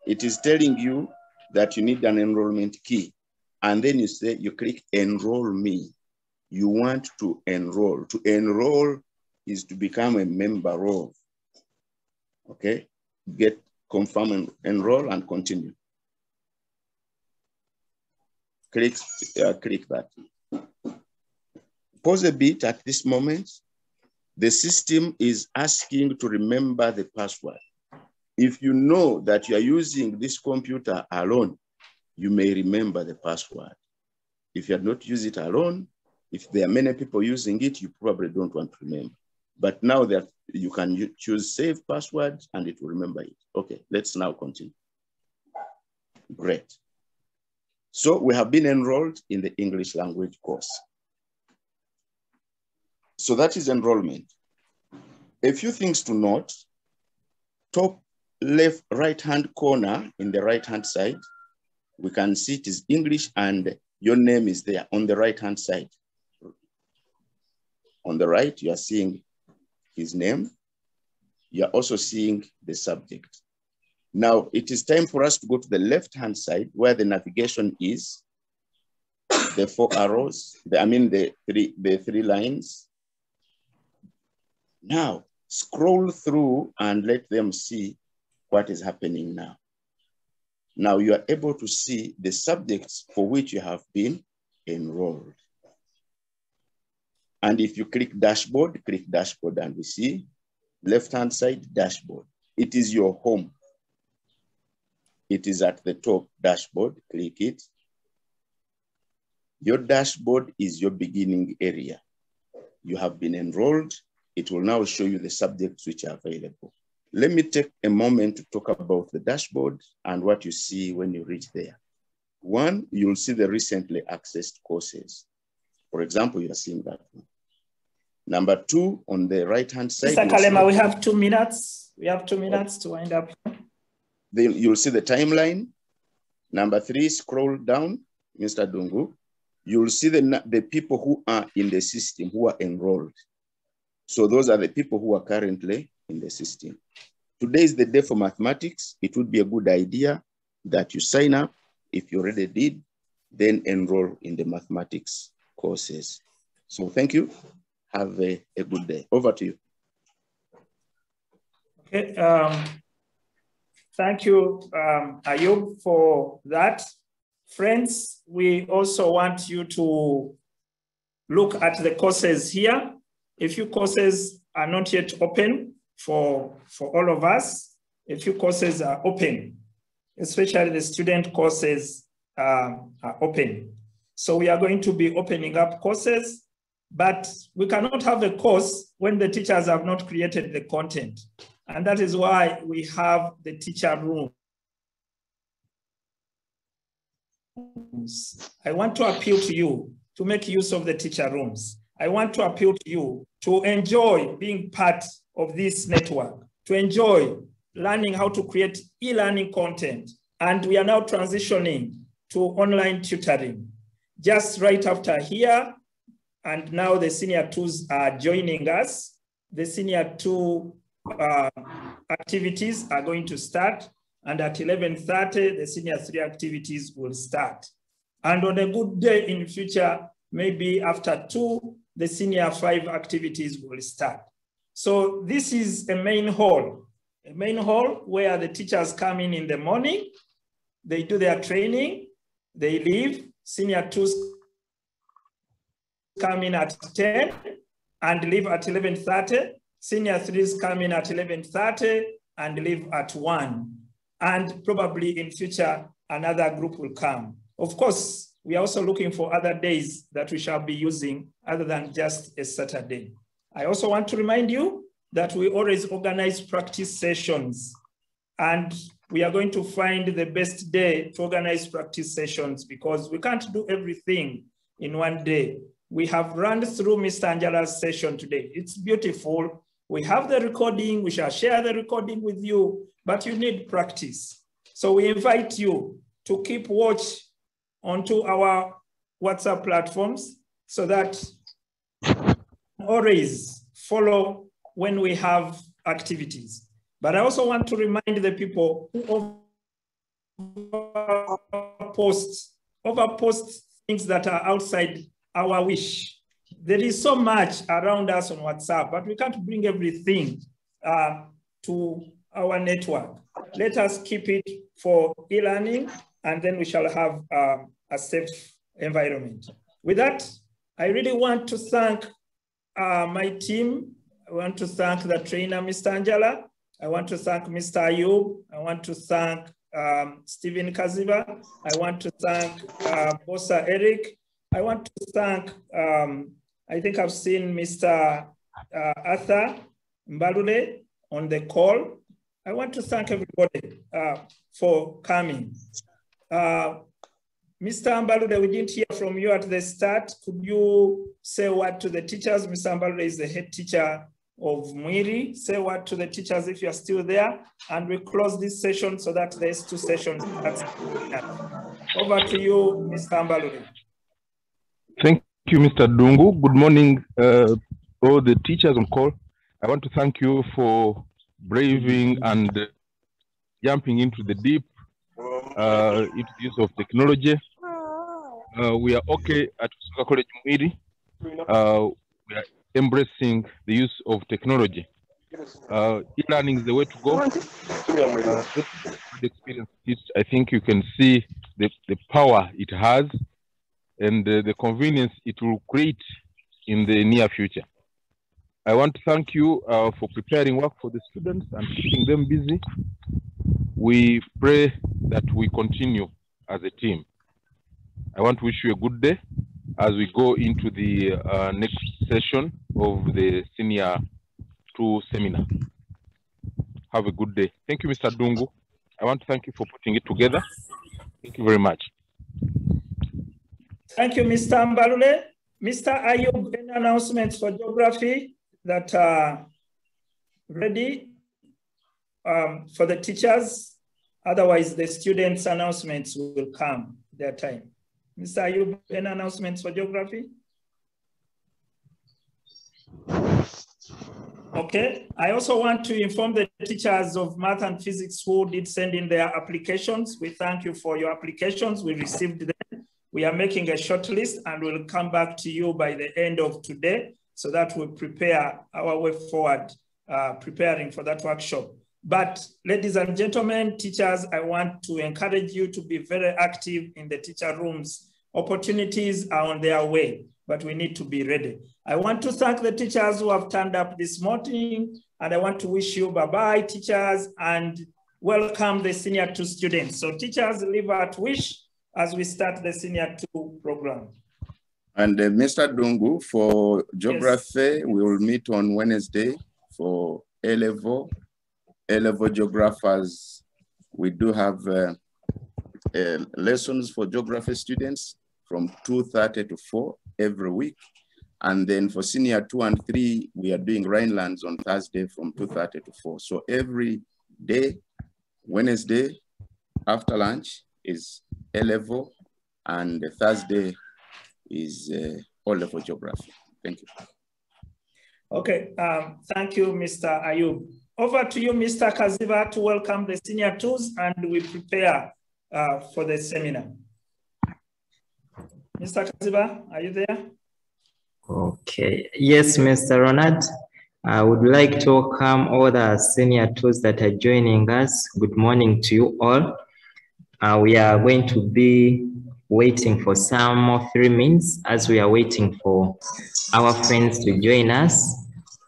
D: It is telling you that you need an enrollment key. And then you say, you click enroll me. You want to enroll. To enroll is to become a member of. Okay, get confirm and enroll and continue. Click that. Pause a bit at this moment. The system is asking to remember the password. If you know that you are using this computer alone, you may remember the password. If you have not used it alone, if there are many people using it, you probably don't want to remember. But now that you can choose save password and it will remember it. Okay, let's now continue. Great. So we have been enrolled in the English language course. So that is enrollment. A few things to note. Top left right-hand corner in the right-hand side, we can see it is English and your name is there on the right-hand side. On the right, you are seeing his name. You are also seeing the subject. Now, it is time for us to go to the left-hand side where the navigation is, the 4 arrows, the three lines. Now, scroll through and let them see what is happening now. Now, you are able to see the subjects for which you have been enrolled. And if you click dashboard and we see left-hand side dashboard. It is your home. It is at the top dashboard, click it. Your dashboard is your beginning area. You have been enrolled. It will now show you the subjects which are available. Let me take a moment to talk about the dashboard and what you see when you reach there. One, you'll see the recently accessed courses. For example, you are seeing that one. Number 2, on the right-hand side.
A: Mr. Kalema, we have 2 minutes. We have 2 minutes to wind up.
D: Then you'll see the timeline. Number 3, scroll down, Mr. Dungu. You'll see the people who are in the system, who are enrolled. So those are the people who are currently in the system. Today is the day for mathematics. It would be a good idea that you sign up. If you already did, then enroll in the mathematics courses. So thank you. Have a good day. Over to you.
A: Okay. Thank you, Ayub, for that. Friends, we also want you to look at the courses here. A few courses are not yet open for all of us. A few courses are open, especially the student courses are open. So we are going to be opening up courses, but we cannot have a course when the teachers have not created the content. And that is why we have the teacher room. I want to appeal to you to make use of the teacher rooms. I want to appeal to you to enjoy being part of this network, to enjoy learning how to create e-learning content. And we are now transitioning to online tutoring. Just right after here, and now the senior 2s are joining us. The senior 2 activities are going to start, and at 11:30, the senior 3 activities will start. And on a good day in future, maybe after 2, the senior 5 activities will start. So this is a main hall where the teachers come in the morning, they do their training, they leave, senior 2s come in at 10 and leave at 11:30. Senior 3s come in at 11:30 and leave at 1. And probably in future, another group will come. Of course, we are also looking for other days that we shall be using other than just a Saturday. I also want to remind you that we always organize practice sessions, and we are going to find the best day to organize practice sessions because we can't do everything in one day. We have run through Mr. Angela's session today. It's beautiful. We have the recording. We shall share the recording with you, but you need practice. So we invite you to keep watch onto our WhatsApp platforms so that always follow when we have activities. But I also want to remind the people who overpost things that are outside our wish. There is so much around us on WhatsApp, but we can't bring everything to our network. Let us keep it for e-learning, and then we shall have a safe environment. With that, I really want to thank my team. I want to thank the trainer, Mr. Angela. I want to thank Mr. Ayub. I want to thank Stephen Kaziba. I want to thank Bossa Eric. I want to thank, I think I've seen Mr. Arthur Mbalule on the call. I want to thank everybody for coming. Mr. Mbalule, we didn't hear from you at the start. Could you say what to the teachers? Mr. Mbalule is the head teacher of Mwiri. Say what to the teachers if you're still there. And we close this session so that there's 2 sessions. Over to you, Mr. Mbalule.
G: Thank you, Mr. Dungu. Good morning, all the teachers on call. I want to thank you for braving and jumping into the deep into the use of technology. We are okay at Usuka College Mwiri. We are embracing the use of technology. E-learning is the way to go. Experience it, I think you can see the power it has and the convenience it will create in the near future. I want to thank you for preparing work for the students and keeping them busy. We pray that we continue as a team. I want to wish you a good day as we go into the next session of the Senior 2 seminar. Have a good day. Thank you, Mr. Dungu. I want to thank you for putting it together. Thank you very much.
A: Thank you, Mr. Mbalule. Mr. Ayub, any announcements for geography that are ready for the teachers? Otherwise, the students' announcements will come their time. Mr. Ayub, any announcements for geography? Okay. I also want to inform the teachers of math and physics who did send in their applications. We thank you for your applications. We received them. We are making a short list and we'll come back to you by the end of today so that we prepare our way forward, preparing for that workshop. But ladies and gentlemen, teachers, I want to encourage you to be very active in the teacher rooms. Opportunities are on their way, but we need to be ready. I want to thank the teachers who have turned up this morning, and I want to wish you bye-bye, teachers, and welcome the Senior 2 students. So teachers, leave at wish as we start the Senior 2 program.
D: And Mr. Dungu, for geography, yes, we will meet on Wednesday for A-level geographers. We do have lessons for geography students from 2:30 to 4 every week. And then for Senior 2 and 3, we are doing Rhinelands on Thursday from 2:30 to 4. So every day, Wednesday after lunch is A-level, and Thursday is O-level geography. Thank you.
A: Okay, thank you, Mr. Ayub. Over to you, Mr. Kaziva, to welcome the Senior 2s and we prepare for the seminar. Mr. Kaziva, are you there?
C: Okay, yes, Mr. Ronald. I would like to welcome all the senior tools that are joining us. Good morning to you all. We are going to be waiting for some more 3 minutes as we are waiting for our friends to join us,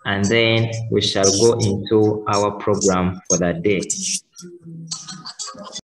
C: and then we shall go into our program for the day.